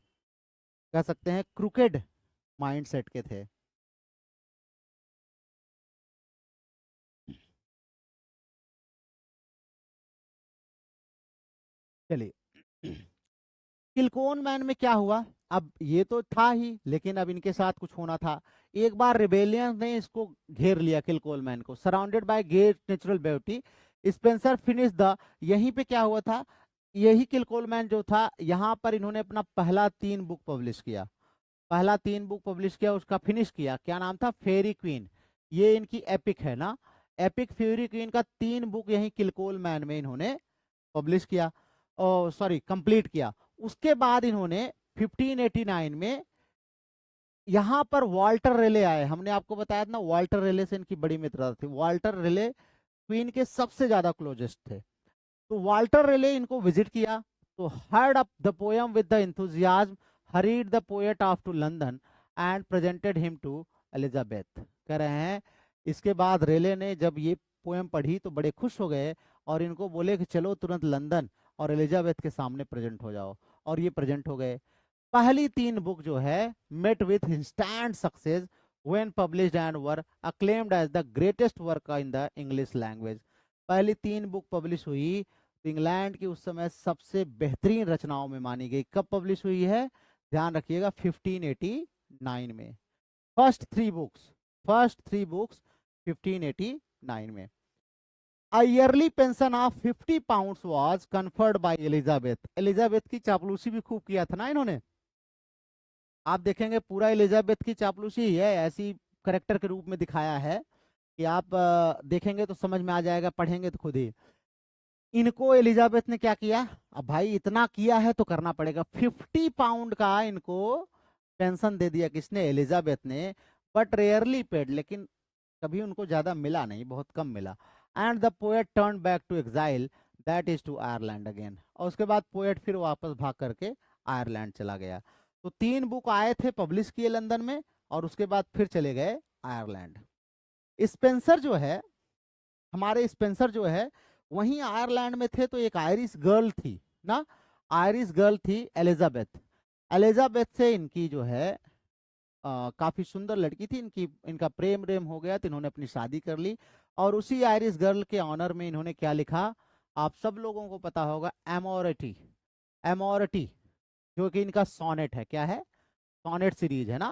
कह सकते हैं क्रूकेड माइंडसेट के थे। चलिए, किलकोन मैन में क्या हुआ, अब ये तो था ही, लेकिन अब इनके साथ कुछ होना था। एक बार रिबेलियंस ने इसको घेर लिया, किलकोल मैन को, surrounded by great natural beauty, Spencer finish the, यहीं पे क्या हुआ था, यही किलकोल मैन जो था, यहाँ पर इन्होंने अपना पहला 3 बुक पब्लिश किया, पहला 3 बुक पब्लिश किया, उसका फिनिश किया। क्या नाम था, फेरी क्वीन, ये इनकी एपिक है ना, एपिक फेरी क्वीन का 3 बुक यही किलकोल मैन में इन्होंने पब्लिश किया, सॉरी कंप्लीट किया। उसके बाद इन्होंने 1589 में यहाँ पर वाल्टर रेले आए, हमने आपको बताया था ना, वाल्टर रेले से इनकी बड़ी मित्रता थी, वाल्टर रेले क्वीन के सबसे ज्यादा क्लोजेस्ट थे। तो वाल्टर रेले इनको विजिट किया, तो heard up the poem with the enthusiasm, hurried the poet off to London and presented him to Elizabeth. कह रहे हैं इसके बाद रेले ने जब ये पोएम पढ़ी तो बड़े खुश हो गए, और इनको बोले कि चलो तुरंत लंदन और एलिजाबेथ के सामने प्रेजेंट हो जाओ। और ये प्रेजेंट हो गए। पहली 3 बुक जो है met with instant success when published and were acclaimed as the greatest work in the English language. पहली 3 बुक पब्लिश हुई तो इंग्लैंड की उस समय सबसे बेहतरीन रचनाओं में मानी गई। कब पब्लिश हुई है, ध्यान रखिएगा, 1589 में। फर्स्ट थ्री बुक्स 1589 में। A yearly pension of 50 pounds was conferred by Elizabeth. Elizabeth की चापलूसी भी खूब किया था ना इन्होंने। आप देखेंगे पूरा एलिजाबेथ की चापलूसी ही है, ऐसी करेक्टर के रूप में दिखाया है कि आप देखेंगे तो समझ में आ जाएगा, पढ़ेंगे तो खुद ही। इनको एलिजाबेथ ने क्या किया, अब भाई इतना किया है तो करना पड़ेगा। 50 पाउंड का इनको पेंशन दे दिया, किसने, एलिजाबेथ ने। बट रेयरली पेड, लेकिन कभी उनको ज्यादा मिला नहीं, बहुत कम मिला। And the poet turn back to exile, that is to Ireland again. और उसके बाद पोएट फिर वापस भाग करके आयरलैंड चला गया। तो 3 बुक आए थे, पब्लिश किए लंदन में, और उसके बाद फिर चले गए आयरलैंड। स्पेंसर जो है, हमारे स्पेंसर जो है, वहीं आयरलैंड में थे। तो एक आयरिश गर्ल थी ना, आयरिश गर्ल थी एलिजाबेथ। एलिजाबेथ से इनकी जो है काफी सुंदर लड़की थी, इनका प्रेम हो गया, तो इन्होंने अपनी शादी कर ली। और उसी आयरिश गर्ल के ऑनर में इन्होंने क्या लिखा, आप सब लोगों को पता होगा, एमोरिटी। एमोरिटी जो कि इनका सोनेट है, क्या है, सोनेट सीरीज है ना,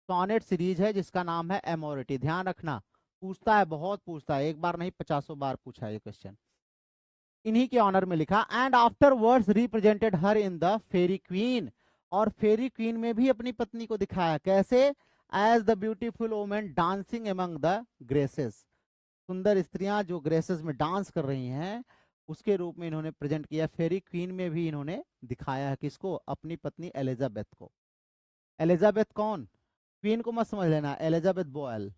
सोनेट सीरीज है जिसका नाम है एमोरिटी। ध्यान रखना, पूछता है, बहुत पूछता है, एक बार नहीं 50 बार पूछा है ये क्वेश्चन। इन्हीं के ऑनर में लिखा। And afterwards represented her in the Faerie Queene, और फेरी क्वीन में भी अपनी पत्नी को दिखाया, कैसे, as the beautiful women dancing among the graces. सुंदर स्त्रियां जो ग्रेसेस में डांस कर रही हैं, उसके रूप में इन्होंने प्रेजेंट किया। फेरी क्वीन में भी इन्होंने दिखाया है किसको, अपनी पत्नी एलिजाबेथ को। एलिजाबेथ कौन, क्वीन को मत समझ लेना, Elizabeth Boyle.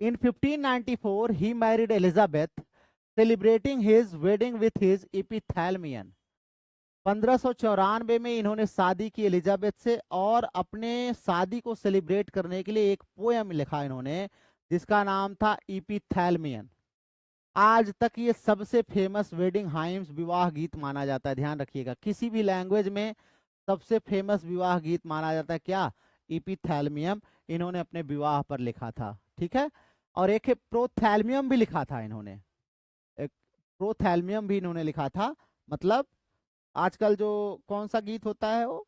In 1594 he married Elizabeth, celebrating his wedding with his Epithalamion. 1594 में इन्होंने शादी की एलिजाबेथ से, और अपने शादी को सेलिब्रेट करने के लिए एक पोएम लिखा इन्होंने जिसका नाम था इपिथैलमियन। आज तक ये सबसे फेमस वेडिंग हाइम्स, विवाह गीत माना जाता है। ध्यान रखिएगा, किसी भी लैंग्वेज में सबसे फेमस विवाह गीत माना जाता है क्या, इपिथैलमियम। इन्होंने अपने विवाह पर लिखा था, ठीक है। और एक प्रोथैलमियम भी लिखा था इन्होंने, एक प्रोथैलमियम भी इन्होंने लिखा था। मतलब आजकल जो कौन सा गीत होता है वो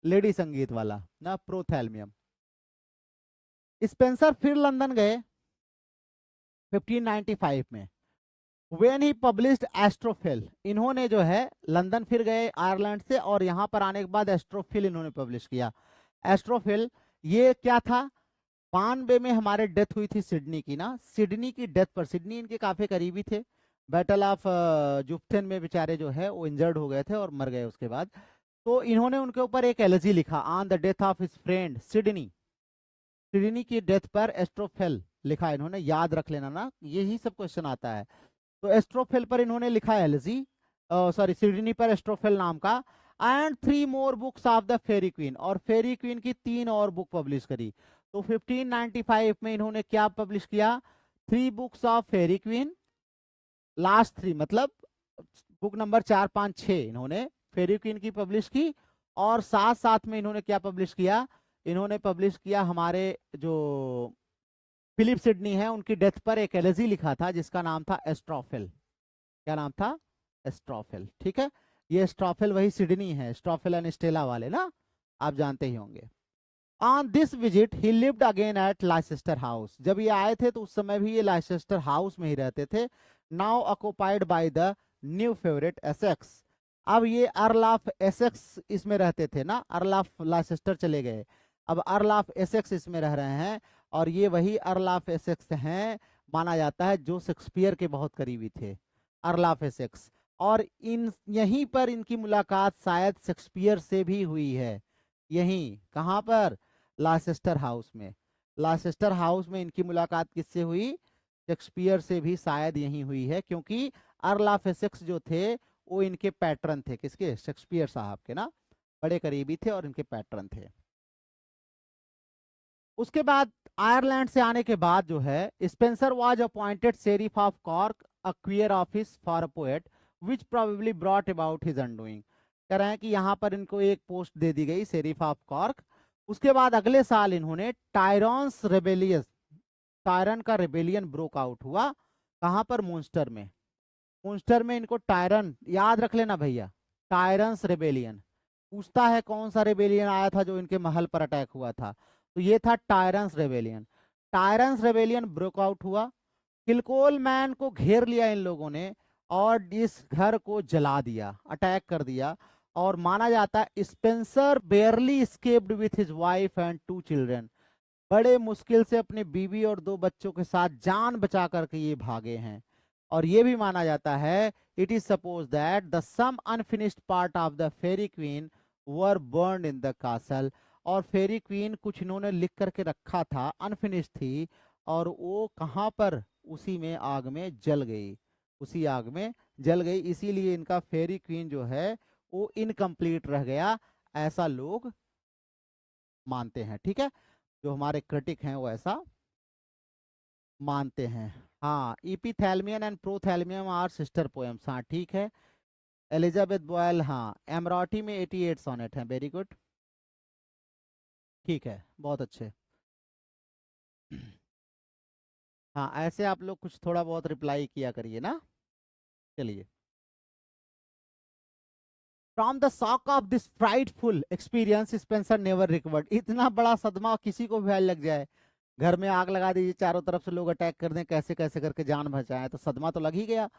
लेडी संगीत वाला ना, प्रोथैलमियम। स्पेंसर फिर लंदन गए 1595 में। When he published एस्ट्रोफिल, इन्होंने जो है लंदन फिर गए आयरलैंड से, और यहाँ पर आने के बाद एस्ट्रोफिल इन्होंने पब्लिश किया। एस्ट्रोफिल ये क्या था, 92 में हमारे डेथ हुई थी सिडनी की ना, सिडनी की डेथ पर, सिडनी इनके काफी करीबी थे, बैटल ऑफ जुफ्थेन में बेचारे जो है वो इंजर्ड हो गए थे और मर गए उसके बाद। तो इन्होंने उनके ऊपर एक एलर्जी लिखा, on the death of his friend Sydney. Sydney की डेथ पर एस्ट्रोफिल लिखा इन्होंने, याद रख लेना ना, यही सब क्वेश्चन आता है। तो एस्ट्रोफिल पर इन्होंने लिखा एलर्जी, सॉरी सिडनी पर एस्ट्रोफिल नाम का। And 3 more books of the Faerie Queene, और फेरी क्वीन की 3 और बुक पब्लिश करी। तो 1595 में इन्होंने क्या पब्लिश किया, 3 books of Faerie Queene, last 3 मतलब बुक नंबर 4, 5, 6 इन्होंने फेरी क्वीन की पब्लिश की। और साथ साथ में इन्होंने क्या पब्लिश किया, इन्होंने पब्लिश किया हमारे जो फिलिप सिडनी है उनकी डेथ पर एक एलर्जी लिखा था जिसका नाम था एस्ट्रोफिल। क्या नाम था, एस्ट्रोफिल, ठीक है। ये एस्ट्रोफिल वही सिडनी है, एस्ट्रोफिल एंड स्टेला वाले ना, आप जानते ही होंगे। On this visit he lived again at Leicester House. जब ये आए थे तो उस समय भी ये लाइसेस्टर हाउस में ही रहते थे, now occupied by the new favourite Essex. अब ये अर्ल ऑफ एसेक्स इसमें रहते थे ना, अर्ल ऑफ लाइसेस्टर चले गए, अब अर्ल ऑफ एसेक्स इसमें रह रहे हैं। और ये वही अर्ल ऑफ एसेक्स हैं, माना जाता है जो शेक्सपियर के बहुत करीबी थे, अर्ल ऑफ एसेक्स। और इन यहीं पर इनकी मुलाकात शायद शेक्सपियर से भी हुई है, यहीं कहाँ पर, लाइसेस्टर हाउस में। लाइसेस्टर हाउस में इनकी मुलाकात किससे हुई, शेक्सपियर से भी शायद यहीं हुई है, क्योंकि अर्ल ऑफ एसेक्स जो थे वो इनके पैटर्न थे, किसके, शेक्सपियर साहब के ना, बड़े करीबी थे और इनके पैटर्न थे। उसके बाद आयरलैंड से आने के बाद जो है, Spencer was appointed sheriff of cork, a queer office for a poet, which probably brought about his undoing. कह रहे हैं कि यहाँ पर इनको एक पोस्ट दे दी गई, शेरिफ ऑफ कॉर्क। उसके बाद अगले साल इन्होंने टायरन का रेबेलियन ब्रोक आउट हुआ। कहां पर? मुंस्टर में। मुंस्टर में इनको टायरन, याद रख लेना भैया, टायरन्स रेबेलियन। पूछता है कौन सा रेबेलियन आया था जो इनके महल पर अटैक हुआ था, तो ये था टायरन्स रेबेलियन। टायरन्स रेबेलियन ब्रोक आउट हुआ, किलकोल मैन को घेर लिया इन लोगों ने और इस घर को जला दिया, अटैक कर दिया। और माना जाता है Spencer बेयरली escaped with his wife and 2 children, बड़े मुश्किल से अपने बीवी और 2 बच्चों के साथ जान बचा करके ये भागे हैं। और ये भी माना जाता है, it is suppose that the some unfinished part of the Faerie Queene were burn in the castle. और फेरी क्वीन कुछ इन्होंने लिख करके रखा था, अनफिनिश्ड थी, और वो कहाँ पर? उसी में आग में जल गई, उसी आग में जल गई। इसीलिए इनका फेरी क्वीन जो है वो इनकम्प्लीट रह गया, ऐसा लोग मानते हैं। ठीक है, जो हमारे क्रिटिक हैं वो ऐसा मानते हैं। हाँ, इपीथैल्मियन एंड प्रोथैल्मियम आर सिस्टर पोएम्स। हाँ ठीक है। एलिजाबेथ बॉयल, हाँ एमरॉटी में 88 सोनेट हैं। वेरी गुड, ठीक है, बहुत अच्छे। हाँ, ऐसे आप लोग कुछ थोड़ा बहुत रिप्लाई किया करिए ना। चलिए। From the shock of this frightful experience Spencer never recovered. इतना बड़ा सदमा किसी को भी लग जाए, घर में आग लगा दीजिए, चारों तरफ से लोग अटैक कर दें, कैसे कैसे करके जान बचाएं, तो सदमा तो लग ही गया।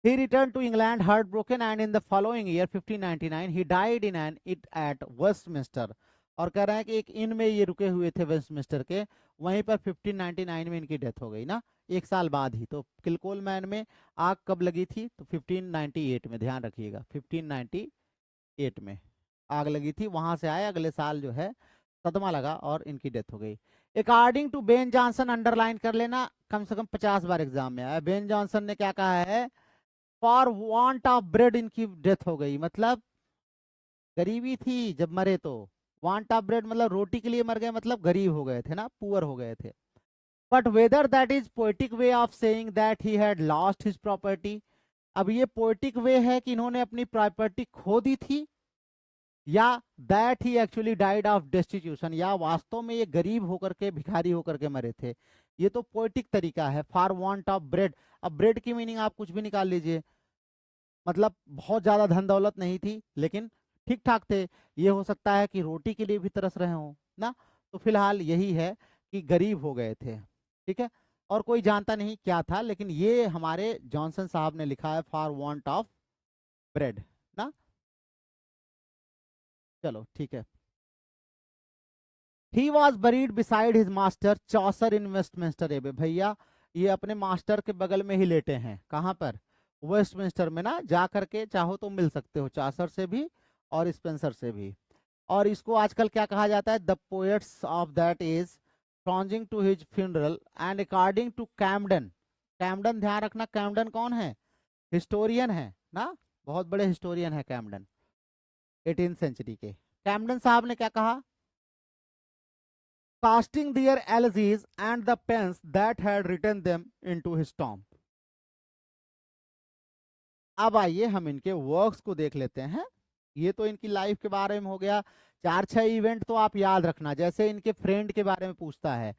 He returned to England heartbroken and in the following year 1599 he died in an inn at Westminster। और कह रहे हैं कि एक इन में ये रुके हुए थे वेस्टमिंस्टर के, वहीं पर 1599 में इनकी डेथ हो गई ना, एक साल बाद ही। तो किलकोल मैन में आग कब लगी थी? तो 1598 में, ध्यान रखिएगा 1598 में आग लगी थी, वहां से आए, अगले साल जो है सदमा लगा और इनकी डेथ हो गई। According to Ben Jonson, underline कर लेना, कम से कम 50 बार एग्जाम में आया। बेन जॉनसन ने क्या कहा है? फॉर वांट ऑफ ब्रेड इनकी डेथ हो गई, मतलब गरीबी थी जब मरे तो। वांट ऑफ ब्रेड मतलब रोटी के लिए मर गए, मतलब गरीब हो गए थे ना, पुअर हो गए थे। But whether that is poetic way of saying that he had lost his property. अब ये पोएटिक वे है कि इन्होंने अपनी प्रॉपर्टी खो दी थी, या that he actually died of destitution, या वास्तव में ये गरीब होकर के, भिखारी होकर के मरे थे। ये तो पोएटिक तरीका है। फॉर वांट ऑफ ब्रेड, अब ब्रेड की मीनिंग आप कुछ भी निकाल लीजिए, मतलब बहुत ज्यादा धन दौलत नहीं थी लेकिन ठीक ठाक थे। ये हो सकता है कि रोटी के लिए भी तरस रहे हो ना। तो फिलहाल यही है कि गरीब हो गए थे। ठीक है, और कोई जानता नहीं क्या था, लेकिन ये हमारे जॉनसन साहब ने लिखा है फॉर वांट ऑफ ब्रेड ना। चलो ठीक है। He was buried beside his master Chaucer in Westminster एबे। भैया ये अपने मास्टर के बगल में ही लेटे हैं, कहाँ पर? वेस्टमिंस्टर में ना, जा करके चाहो तो मिल सकते हो चौसर से भी और स्पेंसर से भी। और इसको आजकल क्या कहा जाता है? The poets of that age thronging to his funeral and according to Camden. Camden, ध्यान रखना, कैम्पडन कौन है? हिस्टोरियन है ना, बहुत बड़े हिस्टोरियन है कैम्पडन, 18th सेंचुरी के। कैम्पडन साहब ने क्या कहा? casting their elegies and the pens that had written them into his tomb। अब आइए हम इनके वर्क्स को देख लेते हैं। ये तो इनकी लाइफ के बारे में हो गया। 4-6 इवेंट तो आप याद रखना, जैसे इनके फ्रेंड के बारे में पूछता है,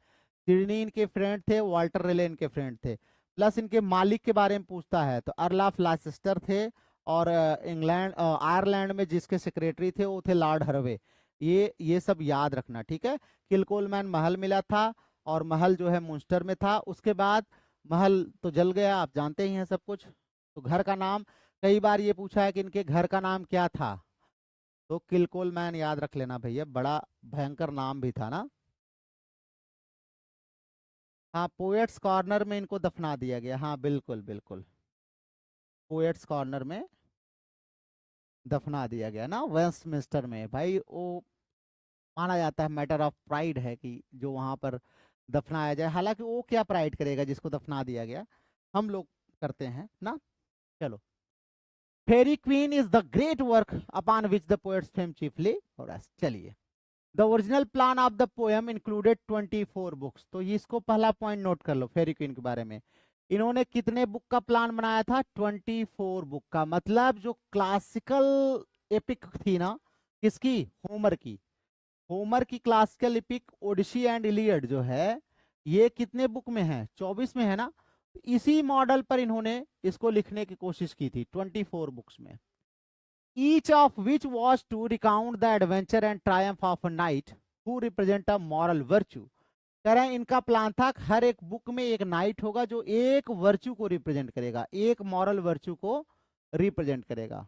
सिडनी इनके फ्रेंड थे, वाल्टर रेले इनके फ्रेंड थे। प्लस इनके मालिक के बारे में पूछता है, तो अर्ल ऑफ लाइसेस्टर थे, और इंग्लैंड आयरलैंड में जिसके सेक्रेटरी थे वो थे लॉर्ड हरवे। ये सब याद रखना, ठीक है। किलकोलमैन महल मिला था, और महल जो है मुंस्टर में था। उसके बाद महल तो जल गया, आप जानते ही हैं सब कुछ। तो घर का नाम, कई बार ये पूछा है कि इनके घर का नाम क्या था, तो किलकोलमैन याद रख लेना भैया, बड़ा भयंकर नाम भी था ना। हाँ, पोएट्स कॉर्नर में इनको दफना दिया गया, हाँ बिल्कुल बिल्कुल, पोएट्स कॉर्नर में दफना दिया गया ना, वेस्टमिंस्टर में। भाई वो माना जाता है मैटर ऑफ प्राइड है कि जो वहां पर दफनाया जाए। हालांकि वो क्या प्राइड करेगा जिसको दफना दिया गया, हम लोग करते हैं ना। चलो, Faerie Queene is the great work upon which the poet's fame chiefly. चलिए, the original plan of the poem included 24 books. तो ये इसको पहला पॉइंट नोट कर लो फेरी क्वीन के बारे में। इन्होंने कितने बुक का प्लान बनाया था? 24 बुक का। मतलब जो क्लासिकल एपिक थी ना, किसकी? होमर की। होमर की classical epic Odyssey and Iliad जो है, ये कितने बुक में है? 24 में है ना। इसी मॉडल पर इन्होंने इसको लिखने की कोशिश की थी 24 बुक्स में। Each of which was to recount the adventure and triumph of a knight who represent a moral virtue. कह रहे हैं इनका प्लान था हर एक बुक में एक नाइट होगा जो एक वर्च्यू को रिप्रेजेंट करेगा, एक मॉरल वर्च्यू को रिप्रेजेंट करेगा।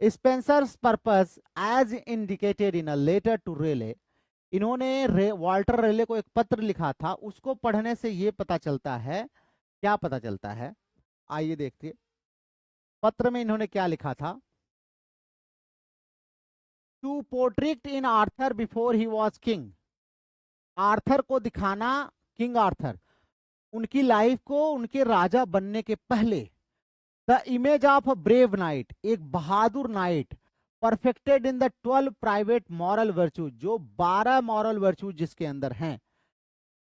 Spenser's purpose as indicated in a letter to Raleigh, इन्होंने वाल्टर रेले को एक पत्र लिखा था, उसको पढ़ने से ये पता चलता है, क्या पता चलता है, आइए देखते। पत्र में इन्होंने क्या लिखा था? To portrait in Arthur before he was king, Arthur को दिखाना, किंग आर्थर, उनकी लाइफ को उनके राजा बनने के पहले। The image of a brave knight, एक बहादुर knight, perfected in the 12 private moral virtue, जो 12 मॉरल वर्च्यू जिसके अंदर हैं।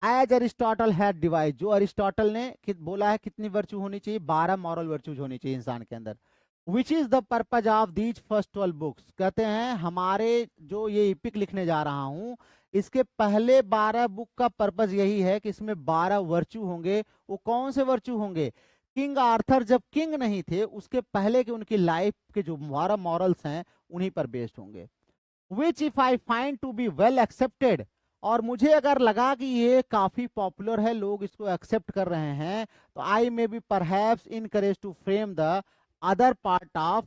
एज अरिस्टोटल हैड डिवाइड, जो अरिस्टोटल ने बोला है कितनी वर्च्यू होनी चाहिए? 12 मॉरल वर्च्यूज होनी चाहिए इंसान के अंदर। Which is the purpose of these first 12 books, कहते हैं हमारे जो ये इपिक लिखने जा रहा हूं, इसके पहले 12 बुक का पर्पज यही है कि इसमें 12 वर्च्यू होंगे। वो कौन से वर्च्यू होंगे? किंग आर्थर जब किंग नहीं थे उसके पहले के उनकी लाइफ के जो 12 मॉरल्स हैं उन्हीं पर बेस्ड होंगे। Which if I find to be well accepted, और मुझे अगर लगा कि ये काफी पॉपुलर है, लोग इसको एक्सेप्ट कर रहे हैं, तो I may be perhaps encourage to frame the other part of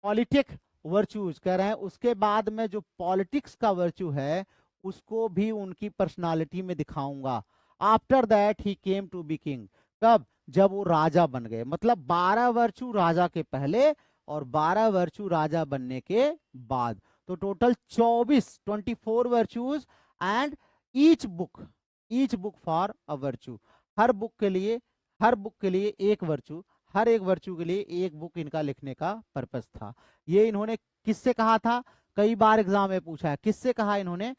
politic virtues. कह रहे हैं उसके बाद में जो पॉलिटिक्स का वर्च्यू है उसको भी उनकी पर्सनालिटी में दिखाऊंगा। After that he came to be king, कब? जब वो राजा बन गए। मतलब 12 वर्च्यू राजा के पहले और 12 वर्च्यू राजा बनने के बाद, तो total 24 virtues and each book for a virtue. Her book के लिए एक वर्च्यू, हर एक वर्च्यू के लिए एक बुक इनका लिखने का पर्पस था। ये इन्होंने किससे कहा था? कई बार एग्जाम में पूछा है, किससे कहा इन्होंने?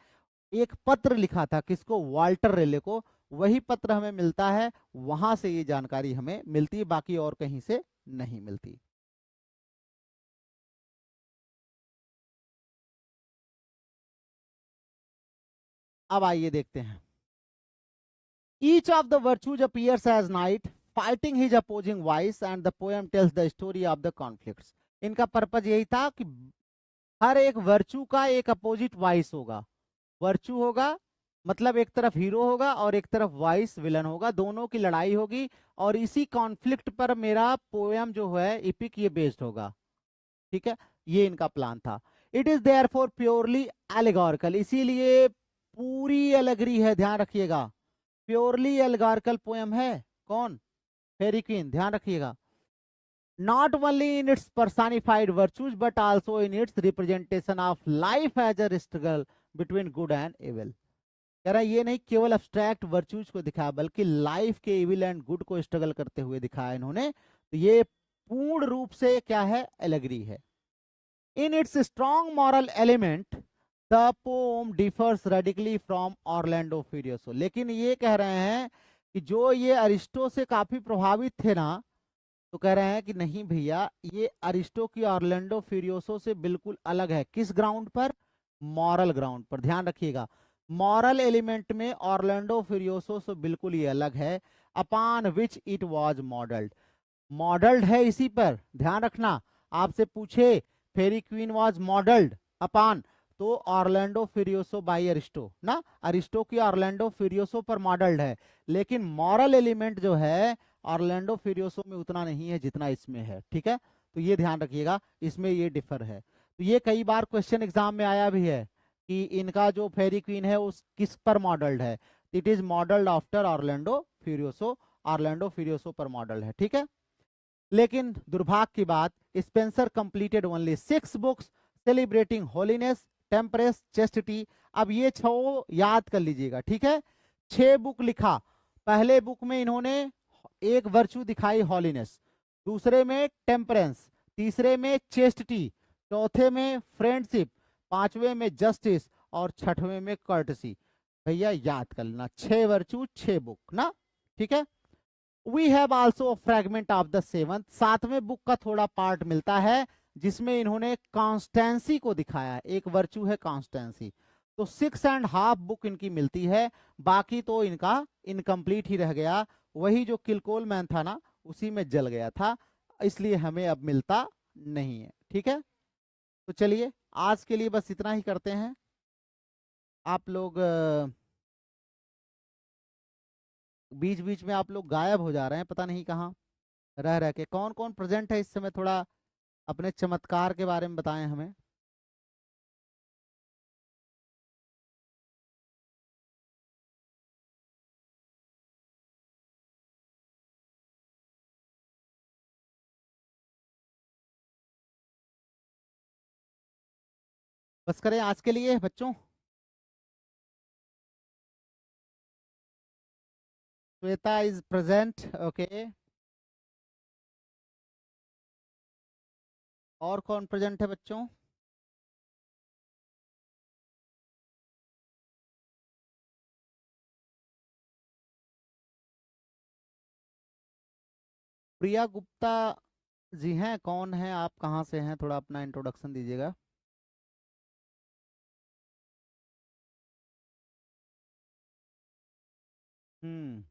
एक पत्र लिखा था, किसको? वाल्टर रेले को। वही पत्र हमें मिलता है, वहां से ये जानकारी हमें मिलती है, बाकी और कहीं से नहीं मिलती। अब आइए देखते हैं। Each of the virtues appears as knight fighting his opposing vice and the poem tells the story of the conflicts. इनका पर्पज यही था कि हर एक वर्च्यू का एक अपोजिट वाइस होगा। वर्च्यू होगा मतलब एक तरफ हीरो होगा और एक तरफ वाइस विलन होगा, दोनों की लड़ाई होगी, और इसी कॉन्फ्लिक्ट पर मेरा पोएम जो है इपिक ये बेस्ड होगा। ठीक है, ये इनका प्लान था। It is therefore purely allegorical, इसीलिए पूरी एलेगरी है, ध्यान रखिएगा। प्योरली एलिगोरिकल पोएम है। कौन? फेरी क्वीन, ध्यान रखिएगा। Not only in its personified virtues but also in its representation of life as a struggle between good and evil. कह रहा है ये नहीं केवल अब्स्ट्रैक्ट वर्च्यूज को दिखाया, बल्कि लाइफ के इविल एंड गुड को स्ट्रगल करते हुए दिखाया इन्होंने। तो ये पूर्ण रूप से क्या है? एलेगरी है। In its strong moral element the poem differs radically from Orlando Furioso. लेकिन ये कह रहे हैं कि जो ये अरिस्टो से काफी प्रभावित थे ना, तो कह रहे हैं कि नहीं भैया, ये अरिस्टो की ऑरलैंडो फ्यूरियोसो से बिल्कुल अलग है। किस ग्राउंड पर? मॉरल ग्राउंड पर। ध्यान रखिएगा, मॉरल एलिमेंट में ऑरलैंडो फ्यूरियोसो से बिल्कुल ये अलग है। Upon which it was modelled है इसी पर। ध्यान रखना, आपसे पूछे फेरी क्वीन वाज मॉडल्ड अपॉन, तो ऑरलैंडो फ्यूरियोसो बाय अरिस्टो ना, अरिस्टो की ऑरलैंडो फ्यूरियोसो पर मॉडल्ड है। लेकिन मॉरल एलिमेंट जो है ऑरलैंडो फ्यूरियोसो में उतना नहीं है जितना इसमें है। ठीक है, तो ये ध्यान रखिएगा, इसमें ये डिफर है। तो ये कई बार क्वेश्चन एग्जाम में आया भी है कि इनका जो फेरी क्वीन है उस किस पर मॉडल्ड है। It is modelled after Orlando Furioso, Orlando Furioso पर मॉडल्ड है। ठीक है, लेकिन दुर्भाग्य की बात, Spenser completed only 6 books celebrating holiness, temperance, chastity. अब ये 6 याद कर लीजिएगा। ठीक है, 6 बुक लिखा। पहले बुक में इन्होंने एक वर्च्यू दिखाई हॉलीनेस, दूसरे में टेम्परेंस, तीसरे में चेस्टिटी, चौथे में फ्रेंडशिप, पांचवें में जस्टिस और छठवें में कर्टसी। भैया याद कर लेना, 6 वर्च्यू 6 बुक ना। ठीक है, we have also fragment of the 7th, 7वें बुक का थोड़ा पार्ट मिलता है जिसमें इन्होंने कॉन्स्टेंसी को दिखाया, एक वर्चू है कॉन्स्टेंसी। तो 6.5 बुक इनकी मिलती है, बाकी तो इनका इनकम्प्लीट ही रह गया। वही जो किलकोल मैन था ना, उसी में जल गया था, इसलिए हमें अब मिलता नहीं है। ठीक है, तो चलिए आज के लिए बस इतना ही करते हैं। आप लोग बीच बीच में आप लोग गायब हो जा रहे हैं, पता नहीं कहाँ रह रह के। कौन कौन प्रेजेंट है इस समय, थोड़ा अपने चमत्कार के बारे में बताएं हमें। बस करें आज के लिए बच्चों। Shweta is present, okay. और कौन प्रेजेंट है बच्चों? प्रिया गुप्ता जी हैं? कौन है आप, कहाँ से हैं, थोड़ा अपना इंट्रोडक्शन दीजिएगा। हम्म,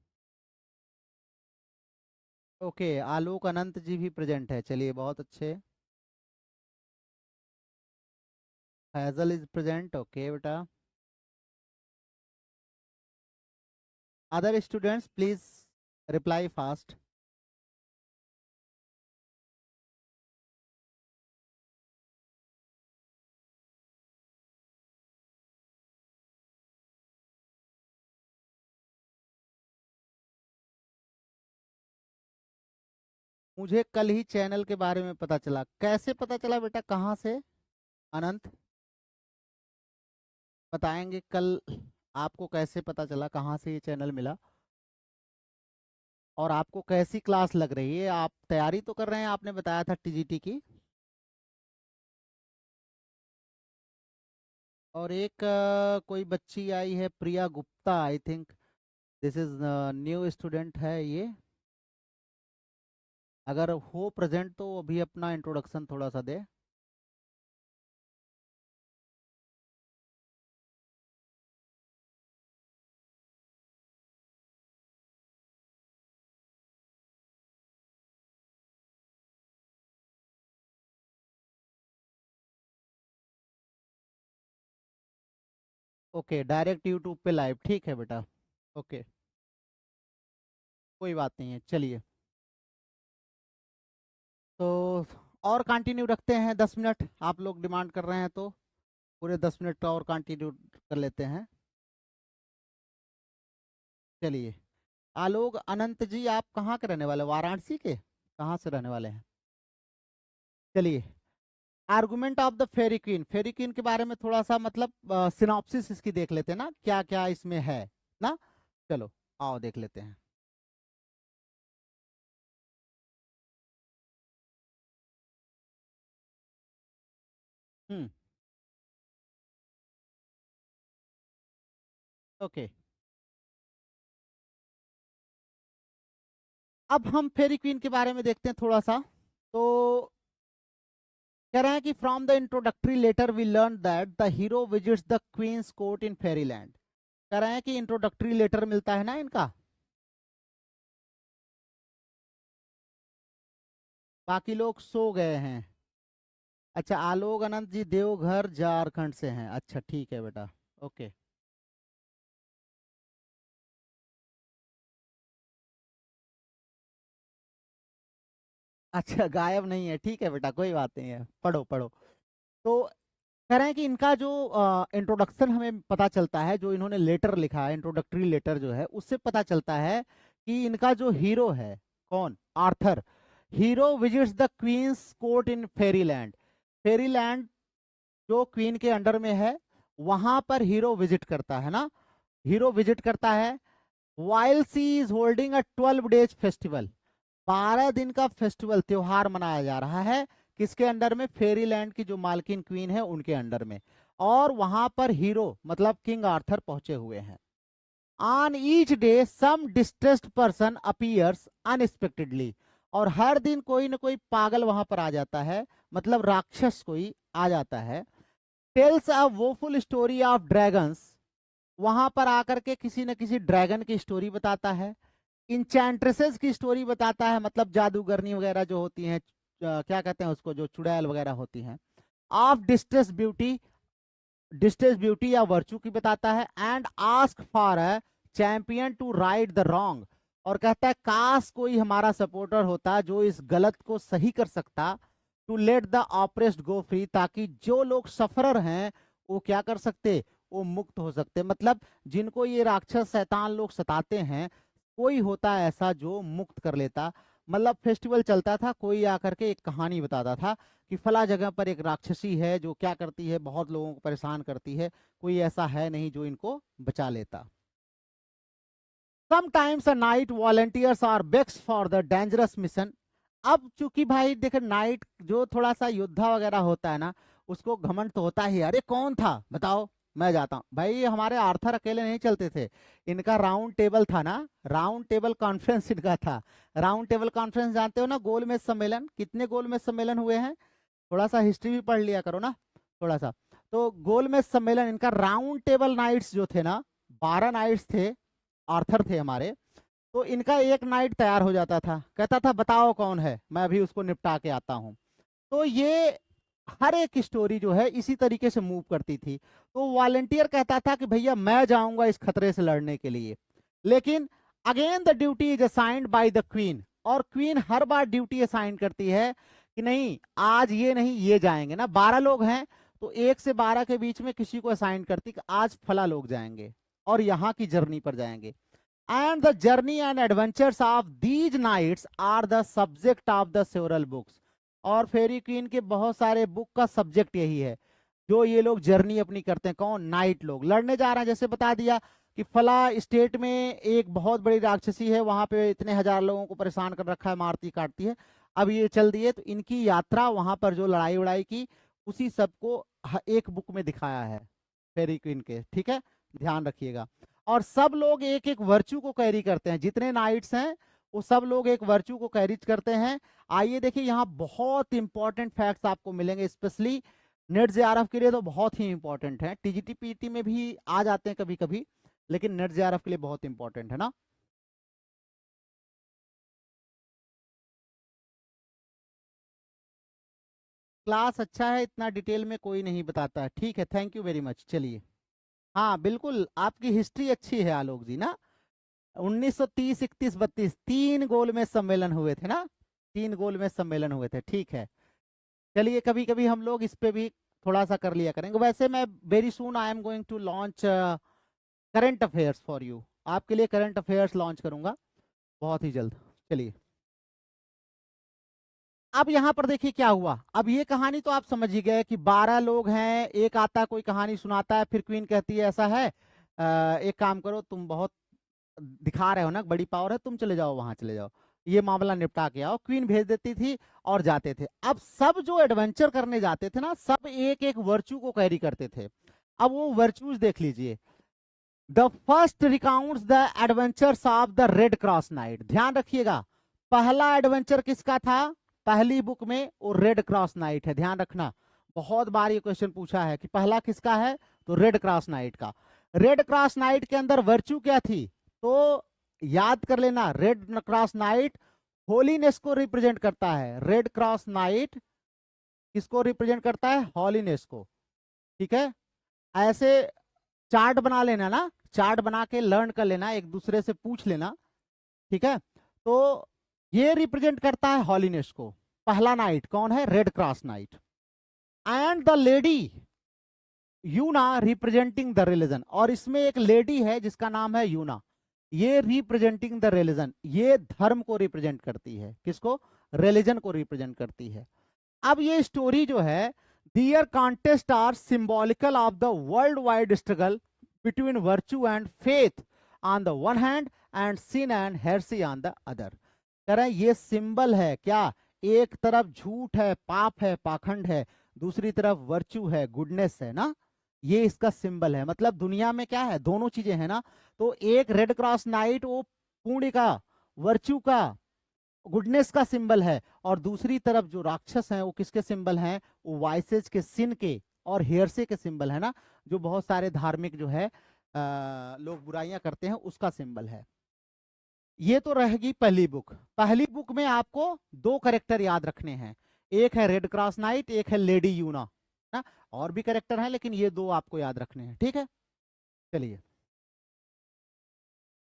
ओके। आलोक अनंत जी भी प्रेजेंट है, चलिए बहुत अच्छे। फैजल इज प्रेजेंट, ओके बेटा। Other students please reply fast. मुझे कल ही चैनल के बारे में पता चला। कैसे पता चला बेटा, कहाँ से? अनंत बताएंगे कल आपको कैसे पता चला, कहाँ से ये चैनल मिला, और आपको कैसी क्लास लग रही है? आप तैयारी तो कर रहे हैं, आपने बताया था टीजीटी की। और एक कोई बच्ची आई है Priya Gupta, I think this is new student है ये। अगर हो प्रेजेंट तो अभी अपना इंट्रोडक्शन थोड़ा सा दे। ओके, डायरेक्ट यूट्यूब पे लाइव, ठीक है बेटा, ओके। कोई बात नहीं है, चलिए। तो और कंटिन्यू रखते हैं, 10 मिनट आप लोग डिमांड कर रहे हैं तो पूरे 10 मिनट का और कंटिन्यू कर लेते हैं। चलिए, आलोक अनंत जी आप कहाँ के रहने वाले, वाराणसी के, कहाँ से रहने वाले हैं? चलिए, argument of the Faerie Queene, Faerie Queene के बारे में थोड़ा सा मतलब सिनॉप्सिस इसकी देख लेते हैं ना, क्या क्या इसमें है ना। चलो आओ देख लेते हैं। हम्म, ओके। अब हम फेरी क्वीन के बारे में देखते हैं थोड़ा सा। तो कह रहे हैं कि from the introductory letter we learn that the hero visits the queen's court in fairyland. कह रहे हैं कि इंट्रोडक्टरी लेटर मिलता है ना इनका। बाकी लोग सो गए हैं। अच्छा, आलोक अनंत जी देवघर झारखंड से हैं, अच्छा ठीक है बेटा, ओके। अच्छा गायब नहीं है, ठीक है बेटा, कोई बात नहीं है, पढ़ो पढ़ो। तो कह रहे हैं कि इनका जो इंट्रोडक्शन हमें पता चलता है, जो इन्होंने लेटर लिखा है, इंट्रोडक्टरी लेटर जो है, उससे पता चलता है कि इनका जो हीरो है, कौन, Arthur, hero visits the queen's court in fairyland. Fairyland जो क्वीन के अंडर में है, वहां पर हीरो विजिट करता है ना, हीरो विजिट करता है। While she is holding a 12 days festival, 12 दिन का फेस्टिवल, त्योहार मनाया जा रहा है, किसके अंडर में, फेरीलैंड की जो मालकिन क्वीन है उनके अंडर में। और वहां पर हीरो मतलब किंग आर्थर पहुंचे हुए हैं। On each day some distressed person appears unexpectedly, और हर दिन कोई ना कोई पागल वहां पर आ जाता है, मतलब राक्षस कोई आ जाता है। Tales a woeful story of dragons, वहां पर आकर के किसी न किसी ड्रैगन की स्टोरी बताता है। इंचैंट्रेसेस की स्टोरी बताता है, मतलब जादूगरनी वगैरह जो होती हैं, क्या कहते हैं उसको, जो चुड़ैल वगैरह होती हैं। ऑफ डिस्ट्रेस ब्यूटी या वर्चू की बताता है। And ask for a champion to right the wrong, और कहता है काश कोई हमारा सपोर्टर होता जो इस गलत को सही कर सकता। To let the oppressed go free, ताकि जो लोग सफरर हैं वो क्या कर सकते, वो मुक्त हो सकते। मतलब जिनको ये राक्षस शैतान लोग सताते हैं, कोई होता है ऐसा जो मुक्त कर लेता। मतलब फेस्टिवल चलता था, कोई आकर के एक कहानी बताता था कि फला जगह पर एक राक्षसी है जो क्या करती है, बहुत लोगों को परेशान करती है, कोई ऐसा है नहीं जो इनको बचा लेता। Sometimes a knight volunteers or begs for the dangerous mission. अब चूंकि भाई देखे, नाइट जो थोड़ा सा योद्धा वगैरह होता है ना, उसको घमंड तो होता ही, अरे कौन था बताओ मैं जाता हूँ। भाई हमारे आर्थर अकेले नहीं चलते थे, इनका राउंड टेबल था ना, राउंड टेबल कॉन्फ्रेंस इनका था। राउंड टेबल कॉन्फ्रेंस जानते हो ना, गोलमेज सम्मेलन, कितने गोलमेज सम्मेलन हुए हैं, थोड़ा सा हिस्ट्री भी पढ़ लिया करो ना थोड़ा सा। तो गोलमेज सम्मेलन, इनका राउंड टेबल नाइट्स जो थे ना, 12 नाइट्स थे, आर्थर थे हमारे। तो इनका एक नाइट तैयार हो जाता था, कहता था बताओ कौन है, मैं अभी उसको निपटा के आता हूँ। तो ये हर एक स्टोरी जो है इसी तरीके से मूव करती थी। तो वॉलंटियर कहता था कि भैया मैं जाऊंगा इस खतरे से लड़ने के लिए, लेकिन again the duty is assigned by the queen, और क्वीन हर बार ड्यूटी असाइन करती है कि नहीं आज ये नहीं ये जाएंगे ना, 12 लोग हैं तो 1 से 12 के बीच में किसी को असाइन करती कि आज फला लोग जाएंगे और यहाँ की जर्नी पर जाएंगे। And the journey and adventures of these knights are the subject of the several books, और फेरी क्वीन के बहुत सारे बुक का सब्जेक्ट यही है, जो ये लोग जर्नी अपनी करते हैं। कौन, नाइट लोग लड़ने जा रहे हैं। जैसे बता दिया कि फला स्टेट में एक बहुत बड़ी राक्षसी है, वहां पे इतने हजार लोगों को परेशान कर रखा है, मारती काटती है। अब ये चल दिए, तो इनकी यात्रा वहां पर जो लड़ाई उड़ाई की, उसी सबको एक बुक में दिखाया है फेरी क्वीन के, ठीक है, ध्यान रखिएगा। और सब लोग एक एक वर्चू को कैरी करते हैं, जितने नाइट्स हैं वो सब लोग एक वर्चू को कैरी करते हैं। आइए देखिए, यहाँ बहुत इंपॉर्टेंट फैक्ट्स आपको मिलेंगे, स्पेशली नेट जेआरएफ के लिए तो बहुत ही इंपॉर्टेंट है। टीजीटी पीटी में भी आ जाते हैं कभी कभी, लेकिन नेट जेआरएफ के लिए बहुत इंपॉर्टेंट है ना। क्लास अच्छा है, इतना डिटेल में कोई नहीं बताता है, ठीक है, थैंक यू वेरी मच। चलिए, हाँ बिल्कुल, आपकी हिस्ट्री अच्छी है आलोक जी ना। 1930, 31, 32 तीन गोल में सम्मेलन हुए थे ना, 3 गोल में सम्मेलन हुए थे, ठीक है। चलिए, कभी कभी हम लोग इस पे भी थोड़ा सा कर लिया करेंगे। वैसे मैं very soon I am going to launch current affairs for you, आपके लिए करंट अफेयर्स लॉन्च करूंगा बहुत ही जल्द। चलिए, अब यहाँ पर देखिए क्या हुआ। अब ये कहानी तो आप समझ ही गए कि 12 लोग हैं, एक आता कोई कहानी सुनाता है, फिर क्वीन कहती है ऐसा है, एक काम करो, तुम बहुत दिखा रहे हो ना बड़ी पावर है, तुम चले जाओ वहां, चले जाओ, ये मामला निपटा के आओ। क्वीन भेज देती थी और जाते थे। अब सब जो एडवेंचर करने जाते थे ना, सब एक एक वर्चू को कैरी करते थे। अब वो वर्चूज देख लीजिए। The first recounts the adventures of the red cross night, ध्यान रखिएगा, पहला एडवेंचर किसका था पहली बुक में, वो रेड क्रॉस नाइट है, ध्यान रखना। बहुत बार ये क्वेश्चन पूछा है कि पहला किसका है, तो रेड क्रॉस नाइट का। रेड क्रॉस नाइट के अंदर वर्चू क्या थी, तो याद कर लेना, रेड क्रॉस नाइट होलीनेस को रिप्रेजेंट करता है। रेड क्रॉस नाइट किसको रिप्रेजेंट करता है, हॉलीनेस को, ठीक है। ऐसे चार्ट बना लेना ना, चार्ट बना के लर्न कर लेना, एक दूसरे से पूछ लेना, ठीक है। तो ये रिप्रेजेंट करता है हॉलीनेस को। पहला नाइट कौन है, red cross knight. And the lady Una representing the religion, और इसमें एक लेडी है जिसका नाम है यूना, ये रिप्रेजेंटिंग द रिलीजन, ये धर्म को रिप्रेजेंट करती है, किसको, रिलीजन को रिप्रेजेंट करती है। अब ये स्टोरी जो है, their contest are symbolical of the world wide struggle between virtue and faith on the one hand and sin and heresy on the other. कह रहे हैं ये सिंबल है क्या, एक तरफ झूठ है, पाप है, पाखंड है, दूसरी तरफ वर्च्यू है, गुडनेस है ना, ये इसका सिंबल है। मतलब दुनिया में क्या है, दोनों चीजें हैं ना। तो एक रेड क्रॉस नाइट वो पुण्य का, वर्च्यू का, गुडनेस का सिंबल है, और दूसरी तरफ जो राक्षस हैं वो किसके सिंबल हैं, वो वाइसेज के, सिन के और हेयरसे के सिंबल है ना, जो बहुत सारे धार्मिक जो है लोग बुराइयां करते हैं उसका सिंबल है। ये तो रहेगी पहली बुक। पहली बुक में आपको दो कैरेक्टर याद रखने हैं, एक है रेड क्रॉस नाइट, एक है लेडी यूना ना, और भी कैरेक्टर हैं लेकिन ये दो आपको याद रखने हैं, ठीक है। चलिए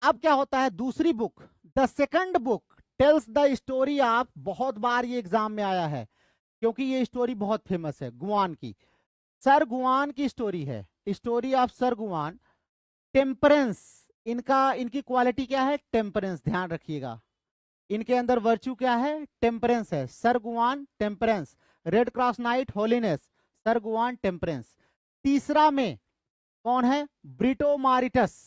अब क्या होता है, दूसरी book, the second book tales the story of, बहुत बार ये एग्जाम में आया है क्योंकि ये स्टोरी बहुत फेमस है, गुआन की, सर गुआन की स्टोरी है, story of sir Guyon. Temperance, इनकी क्वालिटी क्या है, टेम्परेंस, ध्यान रखिएगा, इनके अंदर वर्च्यू क्या है, टेम्परेंस है, sir Guyon temperance, red cross night holiness, sir Guyon temperance. तीसरा में कौन है, ब्रिटो मारिटस,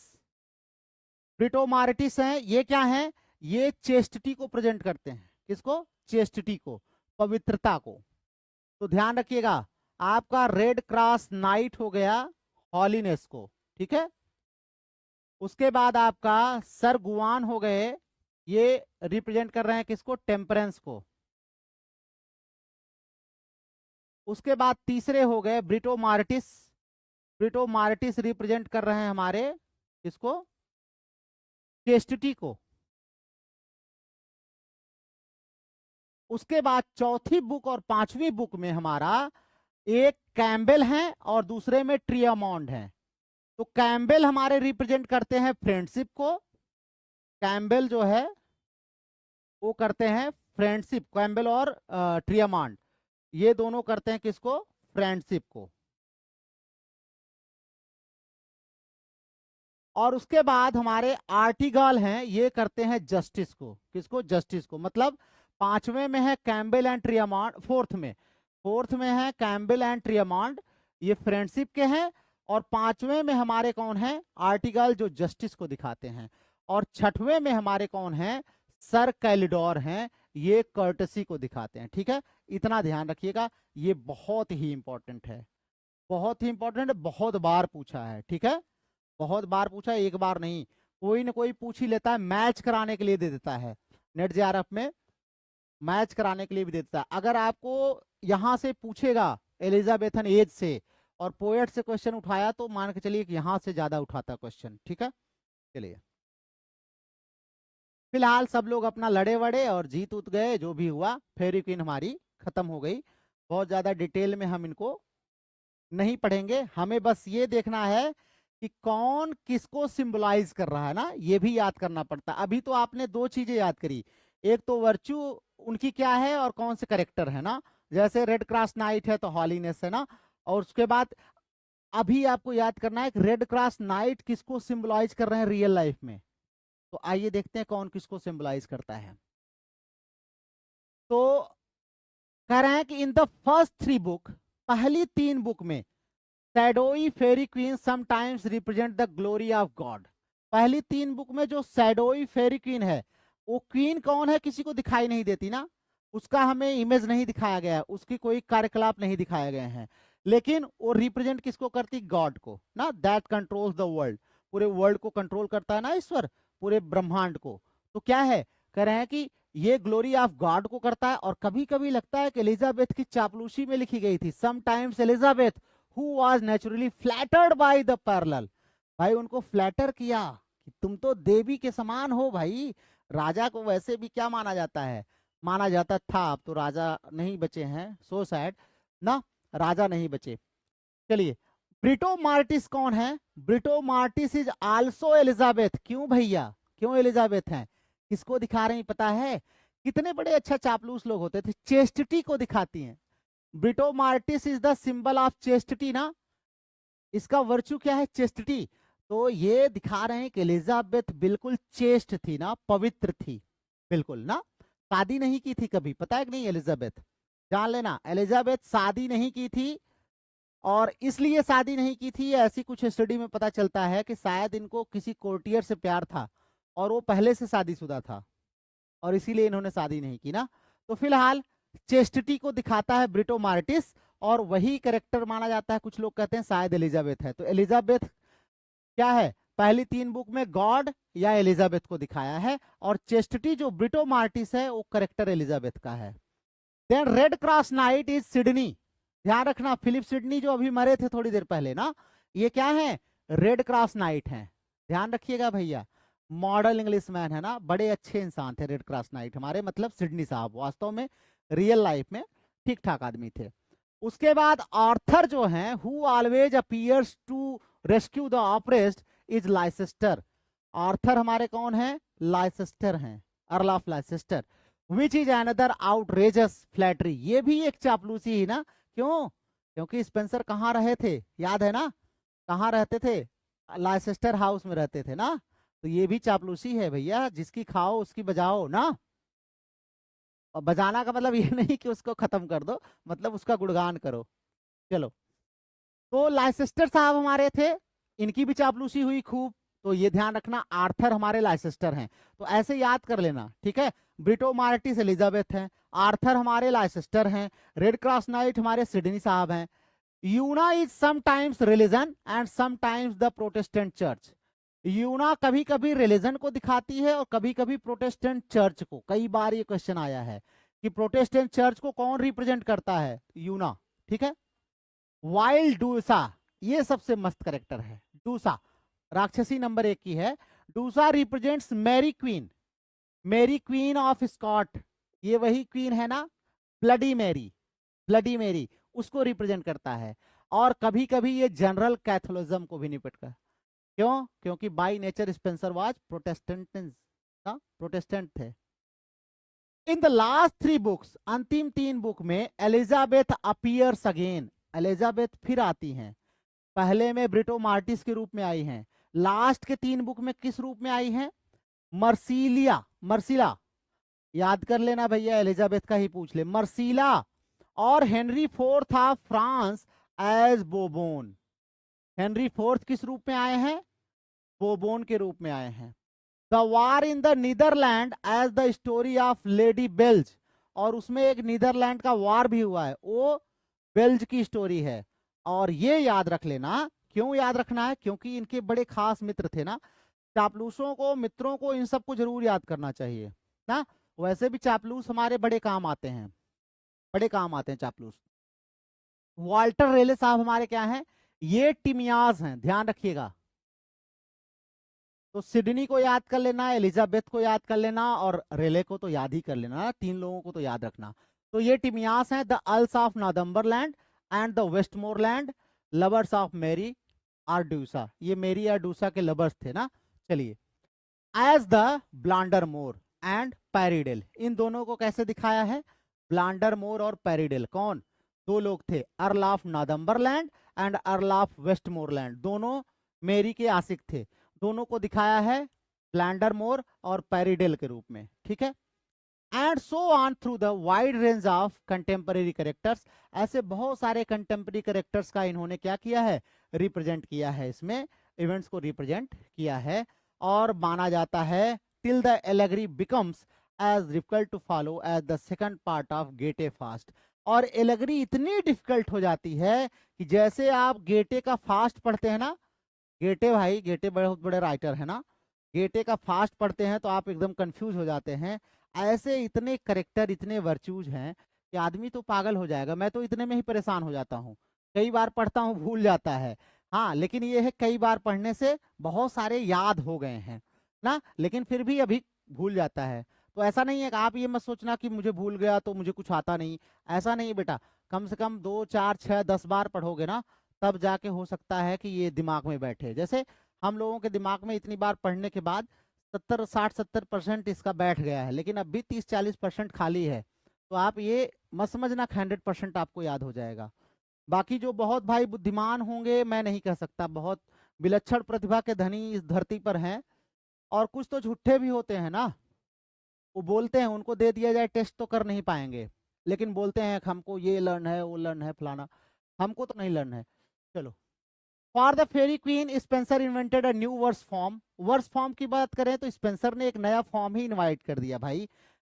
ब्रिटो मारिटिस है, ये क्या है, ये चेस्टिटी को प्रेजेंट करते हैं, किसको, चेस्टिटी को, पवित्रता को। तो ध्यान रखिएगा, आपका रेड क्रॉस नाइट हो गया हॉलीनेस को, ठीक है। उसके बाद आपका सर गुआन हो गए, ये रिप्रेजेंट कर रहे हैं किसको, टेम्परेंस को। उसके बाद तीसरे हो गए Brito Martin's, Brito Martin's represent कर रहे हैं हमारे किसको, चेस्टिटी को। उसके बाद चौथी बुक और पांचवी बुक में हमारा एक कैम्बेल है और दूसरे में ट्रियामॉन्ड है। तो कैम्बेल हमारे रिप्रेजेंट करते हैं फ्रेंडशिप को, कैम्बेल जो है वो करते हैं फ्रेंडशिप, कैम्बेल और ट्रियामॉन्ड ये दोनों करते हैं किसको, फ्रेंडशिप को। और उसके बाद हमारे आर्टिगल हैं, ये करते हैं जस्टिस को, किसको, जस्टिस को। मतलब पांचवें में है कैम्बेल एंड ट्रियामॉन्ड, फोर्थ में है कैम्बेल एंड ट्रियामॉन्ड, ये फ्रेंडशिप के हैं। और पांचवें में हमारे कौन है, आर्टिगल, जो जस्टिस को दिखाते हैं। और छठवें में हमारे कौन है, सर कैलिडोर हैं, ये कर्टसी को दिखाते हैं, ठीक है। इतना ध्यान रखिएगा, ये बहुत ही इंपॉर्टेंट है, बहुत ही इंपॉर्टेंट है, बहुत बार पूछा है, ठीक है, बहुत बार पूछा है, एक बार नहीं, कोई ना कोई पूछ ही लेता है, मैच कराने के लिए दे देता है, नेट जेआरएफ में मैच कराने के लिए भी दे देता है। अगर आपको यहां से पूछेगा एलिजाबेथन एज से और पोएट से क्वेश्चन उठाया तो मान के चलिए कि यहां से ज्यादा उठाता क्वेश्चन, ठीक है। चलिए फिलहाल सब लोग अपना लड़े वड़े और जीत उत गए, जो भी हुआ, फेरी क्वीन हमारी खत्म हो गई। बहुत ज्यादा डिटेल में हम इनको नहीं पढ़ेंगे, हमें बस ये देखना है कि कौन किसको सिंबलाइज कर रहा है ना, ये भी याद करना पड़ता है। अभी तो आपने दो चीजें याद करी, एक तो वर्च्यू उनकी क्या है और कौन से करेक्टर है ना, जैसे रेड क्रॉस नाइट है तो हॉलीनेस है ना। और उसके बाद अभी आपको याद करना है कि रेड क्रॉस नाइट किसको सिंबलाइज कर रहे हैं रियल लाइफ में। तो आइए देखते हैं कौन किसको सिंबलाइज करता है। तो कह रहे हैं कि in the first three book, पहली तीन बुक में shadowy Faerie Queene sometimes represent the glory of God. पहली तीन बुक में जो शैडोई फेरी क्वीन है, वो क्वीन कौन है किसी को दिखाई नहीं देती ना, उसका हमें इमेज नहीं दिखाया गया है, उसकी कोई कार्यकलाप नहीं दिखाए गए हैं, लेकिन वो रिप्रेजेंट किसको करती, गॉड को ना, दैट कंट्रोल्स द वर्ल्ड, पूरे वर्ल्ड को कंट्रोल करता है ना ईश्वर, पूरे ब्रह्मांड को। तो क्या है, कह रहे हैं कि ये ग्लोरी ऑफ गॉड को करता है। और कभी कभी लगता है कि एलिजाबेथ की चापलूसी में लिखी गई थी, sometimes Elizabeth who was naturally flattered by the parallel, भाई उनको फ्लैटर किया कि तुम तो देवी के समान हो भाई। राजा को वैसे भी क्या माना जाता है, माना जाता था, अब तो राजा नहीं बचे हैं, सो सैड ना, राजा नहीं बचे। चलिए ब्रिटो मार्टिस कौन है, Brito Martin's is also Elizabeth. क्यों भैया, क्यों एलिजाबेथ हैं, किसको दिखा रही पता है, कितने बड़े अच्छा चापलूस लोग होते थे, चेस्टिटी को दिखाती हैं। Brito Martin's is the symbol of chastity ना, इसका वर्च्यू क्या है, चेस्टिटी। तो ये दिखा रहे हैं कि एलिजाबेथ बिल्कुल चेस्ट थी ना, पवित्र थी बिल्कुल ना, शादी नहीं की थी कभी, पता है कि नहीं, एलिजाबेथ जान लेना, एलिजाबेथ शादी नहीं की थी। और इसलिए शादी नहीं की थी, ऐसी कुछ स्टडी में पता चलता है कि शायद इनको किसी कोर्टियर से प्यार था और वो पहले से शादीशुदा था और इसीलिए इन्होंने शादी नहीं की ना। तो फिलहाल चेस्टिटी को दिखाता है ब्रिटो मार्टिस, और वही कैरेक्टर माना जाता है, कुछ लोग कहते हैं शायद एलिजाबेथ है। तो एलिजाबेथ क्या है, पहली 3 बुक में गॉड या एलिजाबेथ को दिखाया है, और चेस्टिटी जो ब्रिटो मार्टिस है वो करेक्टर एलिजाबेथ का है। Then Red cross Knight is Sidney, ध्यान रखना फिलिप सिडनी जो अभी मरे थे थोड़ी देर पहले ना, ये क्या है, रेड क्रॉस नाइट है, ध्यान रखिएगा भैया। मॉडल इंग्लिश मैन है ना, बड़े अच्छे इंसान थे रेड क्रॉस नाइट हमारे, मतलब सिडनी साहब वास्तव में रियल लाइफ में ठीक ठाक आदमी थे। उसके बाद आर्थर जो है, who always appears to rescue the oppressed is Leicester. Arthur हमारे कौन है, लाइसेस्टर हैं, earl of Leicester. Which is another outrageous flattery, ये भी एक चापलूसी ही ना, क्यों, क्योंकि स्पेंसर कहाँ रहे थे, याद है ना, कहाँ रहते थे, लाइसेस्टर हाउस में रहते थे ना, तो ये भी चापलूसी है भैया, जिसकी खाओ उसकी बजाओ ना। और बजाना का मतलब ये नहीं कि उसको खत्म कर दो, मतलब उसका गुणगान करो। चलो, तो लाइसेस्टर साहब हमारे थे, इनकी भी चापलूसी हुई खूब, तो ये ध्यान रखना आर्थर हमारे लाइसेस्टर हैं, तो ऐसे याद कर लेना, ठीक है। ब्रिटो मार्टिस एलिजाबेथ हैं, आर्थर हमारे लाइसेस्टर हैं, रेड क्रॉस नाइट हमारे सिडनी साहब हैं। Una is sometimes religion and sometimes the Protestant church. Una कभी कभी रिलीजन को दिखाती है और कभी कभी प्रोटेस्टेंट चर्च को। कई बार ये क्वेश्चन आया है कि प्रोटेस्टेंट चर्च को कौन रिप्रेजेंट करता है, यूना, ठीक है। वाइल्ड डूसा, ये सबसे मस्त करेक्टर है, डूसा राक्षसी नंबर 1 की है। Duessa represents Mary queen, Mary queen of Scot, ये वही क्वीन है ना, ब्लडी मैरी, ब्लडी मैरी उसको रिप्रेजेंट करता है। और कभी कभी ये जनरल कैथोलिज्म को भी निपट कर, क्यों, क्योंकि by nature Spencer was Protestant ना, प्रोटेस्टेंट थे। इन द लास्ट 3 बुक्स, अंतिम 3 बुक में एलिजाबेथ अपीयर्स अगेन, एलिजाबेथ फिर आती हैं। पहले में ब्रिटो मार्टिस के रूप में आई हैं, लास्ट के 3 बुक में किस रूप में आई हैं, मर्सीलिया, मर्सिला, याद कर लेना भैया, एलिजाबेथ का ही पूछ ले, मर्सिला और Henry Fourth of France as Bourbon. Henry Fourth किस रूप में आए हैं, बोबोन के रूप में आए हैं। The war in the Netherland as the story of Lady Belge, और उसमें एक नीदरलैंड का वार भी हुआ है, वो बेल्ज की स्टोरी है। और ये याद रख लेना, क्यों याद रखना है, क्योंकि इनके बड़े खास मित्र थे ना, चापलूसों को, मित्रों को, इन सबको जरूर याद करना चाहिए ना। वैसे भी चापलूस हमारे बड़े काम आते हैं, बड़े काम आते हैं चापलूस। वाल्टर रेले साहब हमारे क्या हैं, ये टिमियाज हैं, ध्यान रखिएगा। तो सिडनी को याद कर लेना, एलिजाबेथ को याद कर लेना, और रेले को तो याद ही कर लेना, 3 लोगों को तो याद रखना। तो ये टिमियास हैं, the earls of Northumberland and the Westmoreland, lovers of Mary or Duessa, ये मेरी आर्डूसा के लवर्स थे ना। चलिए, एज द ब्लांडर मोर एंड पैरिडेल, इन दोनों को कैसे दिखाया है, ब्लांडर मोर और पैरिडेल कौन, 2 लोग थे, Earl of Northumberland and Earl of Westmorland, दोनों मेरी के आशिक थे, दोनों को दिखाया है ब्लांडर मोर और पैरिडेल के रूप में, ठीक है। And so on through the wide range of contemporary characters, ऐसे बहुत सारे कंटेम्परेरी कैरेक्टर्स का इन्होंने क्या किया है, रिप्रेजेंट किया है, इसमें इवेंट्स को रिप्रेजेंट किया है। और माना जाता है till the allegory becomes as difficult to follow as the second part of Goethe Faust, और एलेगरी इतनी डिफिकल्ट हो जाती है कि जैसे आप गेटे का फास्ट पढ़ते हैं ना, गेटे भाई, गेटे बहुत बड़े राइटर है ना, गेटे का फास्ट पढ़ते हैं तो आप एकदम कंफ्यूज हो जाते हैं। ऐसे इतने करेक्टर, इतने वर्च्यूज हैं कि आदमी तो पागल हो जाएगा, मैं तो इतने में ही परेशान हो जाता हूँ, कई बार पढ़ता हूँ भूल जाता है। हाँ, लेकिन ये है कई बार पढ़ने से बहुत सारे याद हो गए हैं ना, लेकिन फिर भी अभी भूल जाता है। तो ऐसा नहीं है कि आप ये मत सोचना कि मुझे भूल गया तो मुझे कुछ आता नहीं, ऐसा नहीं बेटा, कम से कम 2, 4, 6, 10 बार पढ़ोगे ना, तब जाके हो सकता है कि ये दिमाग में बैठे। जैसे हम लोगों के दिमाग में इतनी बार पढ़ने के बाद 60-70% इसका बैठ गया है, लेकिन अब भी 30-40% खाली है, तो आप ये मत समझना 100% आपको याद हो जाएगा। बाकी जो बहुत भाई बुद्धिमान होंगे, मैं नहीं कह सकता, बहुत विलक्षण प्रतिभा के धनी इस धरती पर हैं, और कुछ तो झूठे भी होते हैं ना, वो बोलते हैं उनको दे दिया जाए टेस्ट तो कर नहीं पाएंगे, लेकिन बोलते हैं हमको ये लर्न है, वो लर्न है, फलाना, हमको तो नहीं लर्न है। चलो, for the Faerie Queene Spenser invented a new verse form, verse form की बात करें तो स्पेंसर ने एक नया फॉर्म ही इन्वाइट कर दिया भाई।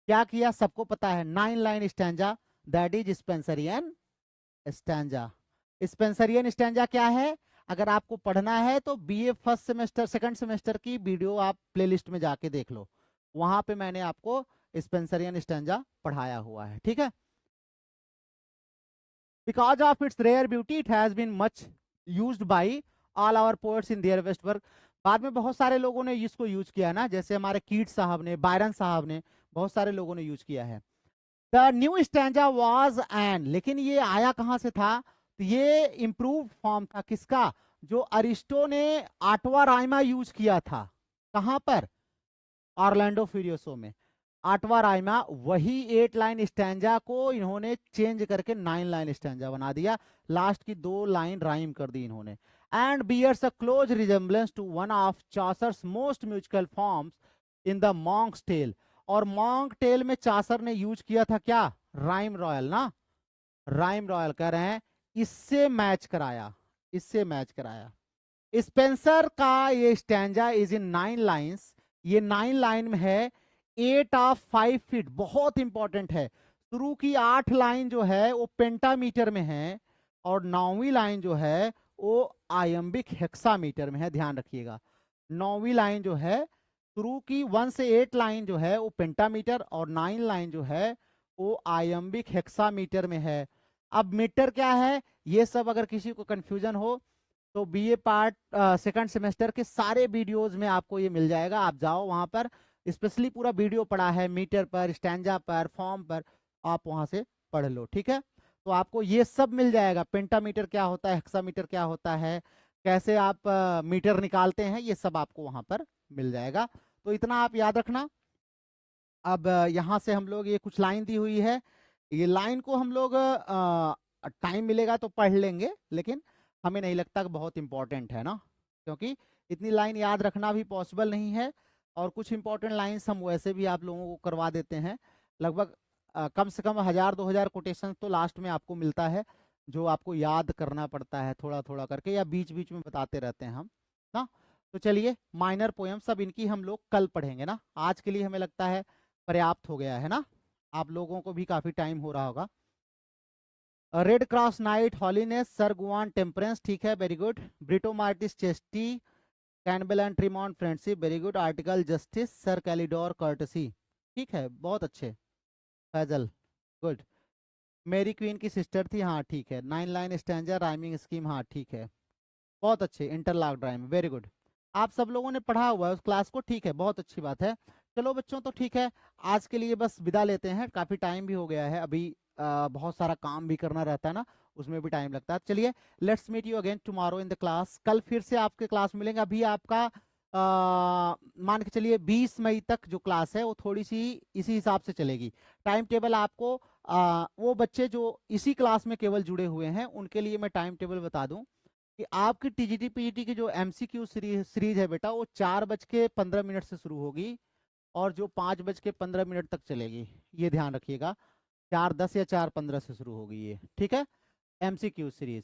क्या किया सबको पता है, 9 line stanza, that is Spenserian stanza. Spenserian stanza क्या है, अगर आपको पढ़ना है तो BA first semester second semester की वीडियो आप प्लेलिस्ट में जाके देख लो, वहां पे मैंने आपको स्पेंसरियन स्टैंजा पढ़ाया हुआ है, ठीक है। Because of its rare beauty, it has been much used by all our poets in their best work. बाद में बहुत सारे लोगों ने इसको यूज किया ना, जैसे हमारे कीट साहब ने, बायरन साहब ने, बहुत सारे लोगों ने यूज किया है। The new stanza was an, लेकिन ये आया कहां से था, तो ये इंप्रूव फॉर्म था किसका, जो अरिस्टो ने आठवां राइमा यूज किया था, कहां पर, ऑरलैंडो फ्यूरियोसो में। आठवां राइमा, वही 8 लाइन स्टैंजा को इन्होंने चेंज करके 9 लाइन स्टैंजा बना दिया, लास्ट की 2 लाइन राइम कर दी इन्होंने। And bears a close resemblance to one of Chaucer's most musical forms in the Monk's tale. और मॉन्क टेल में चासर ने यूज किया था क्या, राइम रॉयल ना, राइम रॉयल कह रहे हैं, इससे मैच कराया, इससे मैच कराया। स्पेंसर का ये स्टैंजा इज इन 9 लाइन्स, ये 9 लाइन में है, 8 ऑफ 5 फीट, बहुत इंपॉर्टेंट है। शुरू की 8 लाइन जो है वो पेंटामीटर में है, और 9वीं लाइन जो है वो आयम्बिक हेक्सामीटर में है, ध्यान रखिएगा। 9वीं लाइन जो है, शुरू की 1 से 8 लाइन जो है वो पेंटामीटर, और 9 लाइन जो है वो आयम्बिक हेक्सामीटर में है। अब मीटर क्या है, ये सब अगर किसी को कंफ्यूजन हो तो बीए पार्ट सेकंड सेमेस्टर के सारे वीडियोस में आपको ये मिल जाएगा, आप जाओ वहां पर, स्पेशली पूरा वीडियो पड़ा है मीटर पर, स्टैंजा पर, फॉर्म पर, आप वहां से पढ़ लो, ठीक है। तो आपको ये सब मिल जाएगा, पेंटामीटर क्या होता है, हेक्सामीटर क्या होता है, कैसे आप मीटर निकालते हैं, ये सब आपको वहां पर मिल जाएगा। तो इतना आप याद रखना। अब यहाँ से हम लोग, ये कुछ लाइन दी हुई है, ये लाइन को हम लोग टाइम मिलेगा तो पढ़ लेंगे, लेकिन हमें नहीं लगता कि बहुत इंपॉर्टेंट है ना, क्योंकि इतनी लाइन याद रखना भी पॉसिबल नहीं है, और कुछ इंपॉर्टेंट लाइंस हम वैसे भी आप लोगों को करवा देते हैं। लगभग कम से कम 1000-2000 कोटेशन तो लास्ट में आपको मिलता है, जो आपको याद करना पड़ता है थोड़ा थोड़ा करके, या बीच बीच में बताते रहते हैं हम ना। तो चलिए, माइनर पोएम सब इनकी हम लोग कल पढ़ेंगे ना, आज के लिए हमें लगता है पर्याप्त हो गया है ना, आप लोगों को भी काफी टाइम हो रहा होगा। Red cross knight, holiness, sir Guyon temperance, ठीक है, very good. Britomartis chastity, Cambell and Triamond friendship, very good. Artegall justice, sir Calidore courtesy, ठीक है, बहुत अच्छे। फैजल, गुड। मेरी क्वीन की सिस्टर थी, हाँ ठीक है। 9 लाइन स्टैंजा, राइमिंग स्कीम, हाँ ठीक है, बहुत अच्छे। Interlocked rhyme, very good. आप सब लोगों ने पढ़ा हुआ है उस क्लास को, ठीक है, बहुत अच्छी बात है। चलो बच्चों, तो ठीक है, आज के लिए बस विदा लेते हैं, काफी टाइम भी हो गया है, अभी बहुत सारा काम भी करना रहता है ना, उसमें भी टाइम लगता है। चलिए, let's meet you again tomorrow in the class, कल फिर से आपके क्लास मिलेंगे। अभी आपका मान के चलिए 20 मई तक जो क्लास है वो थोड़ी सी इसी हिसाब से चलेगी। टाइम टेबल आपको वो बच्चे जो इसी क्लास में केवल जुड़े हुए हैं उनके लिए मैं टाइम टेबल बता दूं कि आपकी टीजीटी पीजीटी की जो एमसीक्यू सीरीज है बेटा, वो 4:15 से शुरू होगी, और जो 5:15 तक चलेगी, ये ध्यान रखिएगा। 4:10 या 4:15 से शुरू होगी ये, ठीक है, एमसीक्यू सीरीज,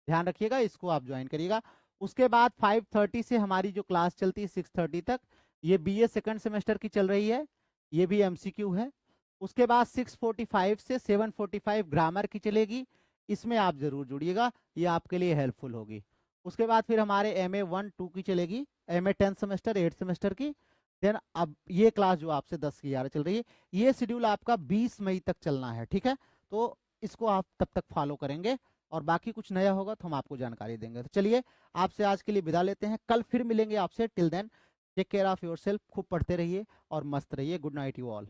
ध्यान रखिएगा, इसको आप ज्वाइन करिएगा। उसके बाद 5:30 से हमारी जो क्लास चलती है 6:30 तक, ये बीए सेकंड सेमेस्टर की चल रही है, ये भी एमसीक्यू है। उसके बाद 6:45 से 7:45 ग्रामर की चलेगी, इसमें आप जरूर जुड़िएगा, ये आपके लिए हेल्पफुल होगी। उसके बाद फिर हमारे MA 1-2 की चलेगी, MA 10 सेमेस्टर 8 सेमेस्टर की। देन अब ये क्लास जो आपसे 10 की 11 चल रही है, ये शेड्यूल आपका 20 मई तक चलना है, ठीक है। तो इसको आप तब तक फॉलो करेंगे, और बाकी कुछ नया होगा तो हम आपको जानकारी देंगे। तो चलिए, आपसे आज के लिए विदा लेते हैं, कल फिर मिलेंगे आपसे। Till then take care of yourself, खूब पढ़ते रहिए और मस्त रहिए। Good night you all.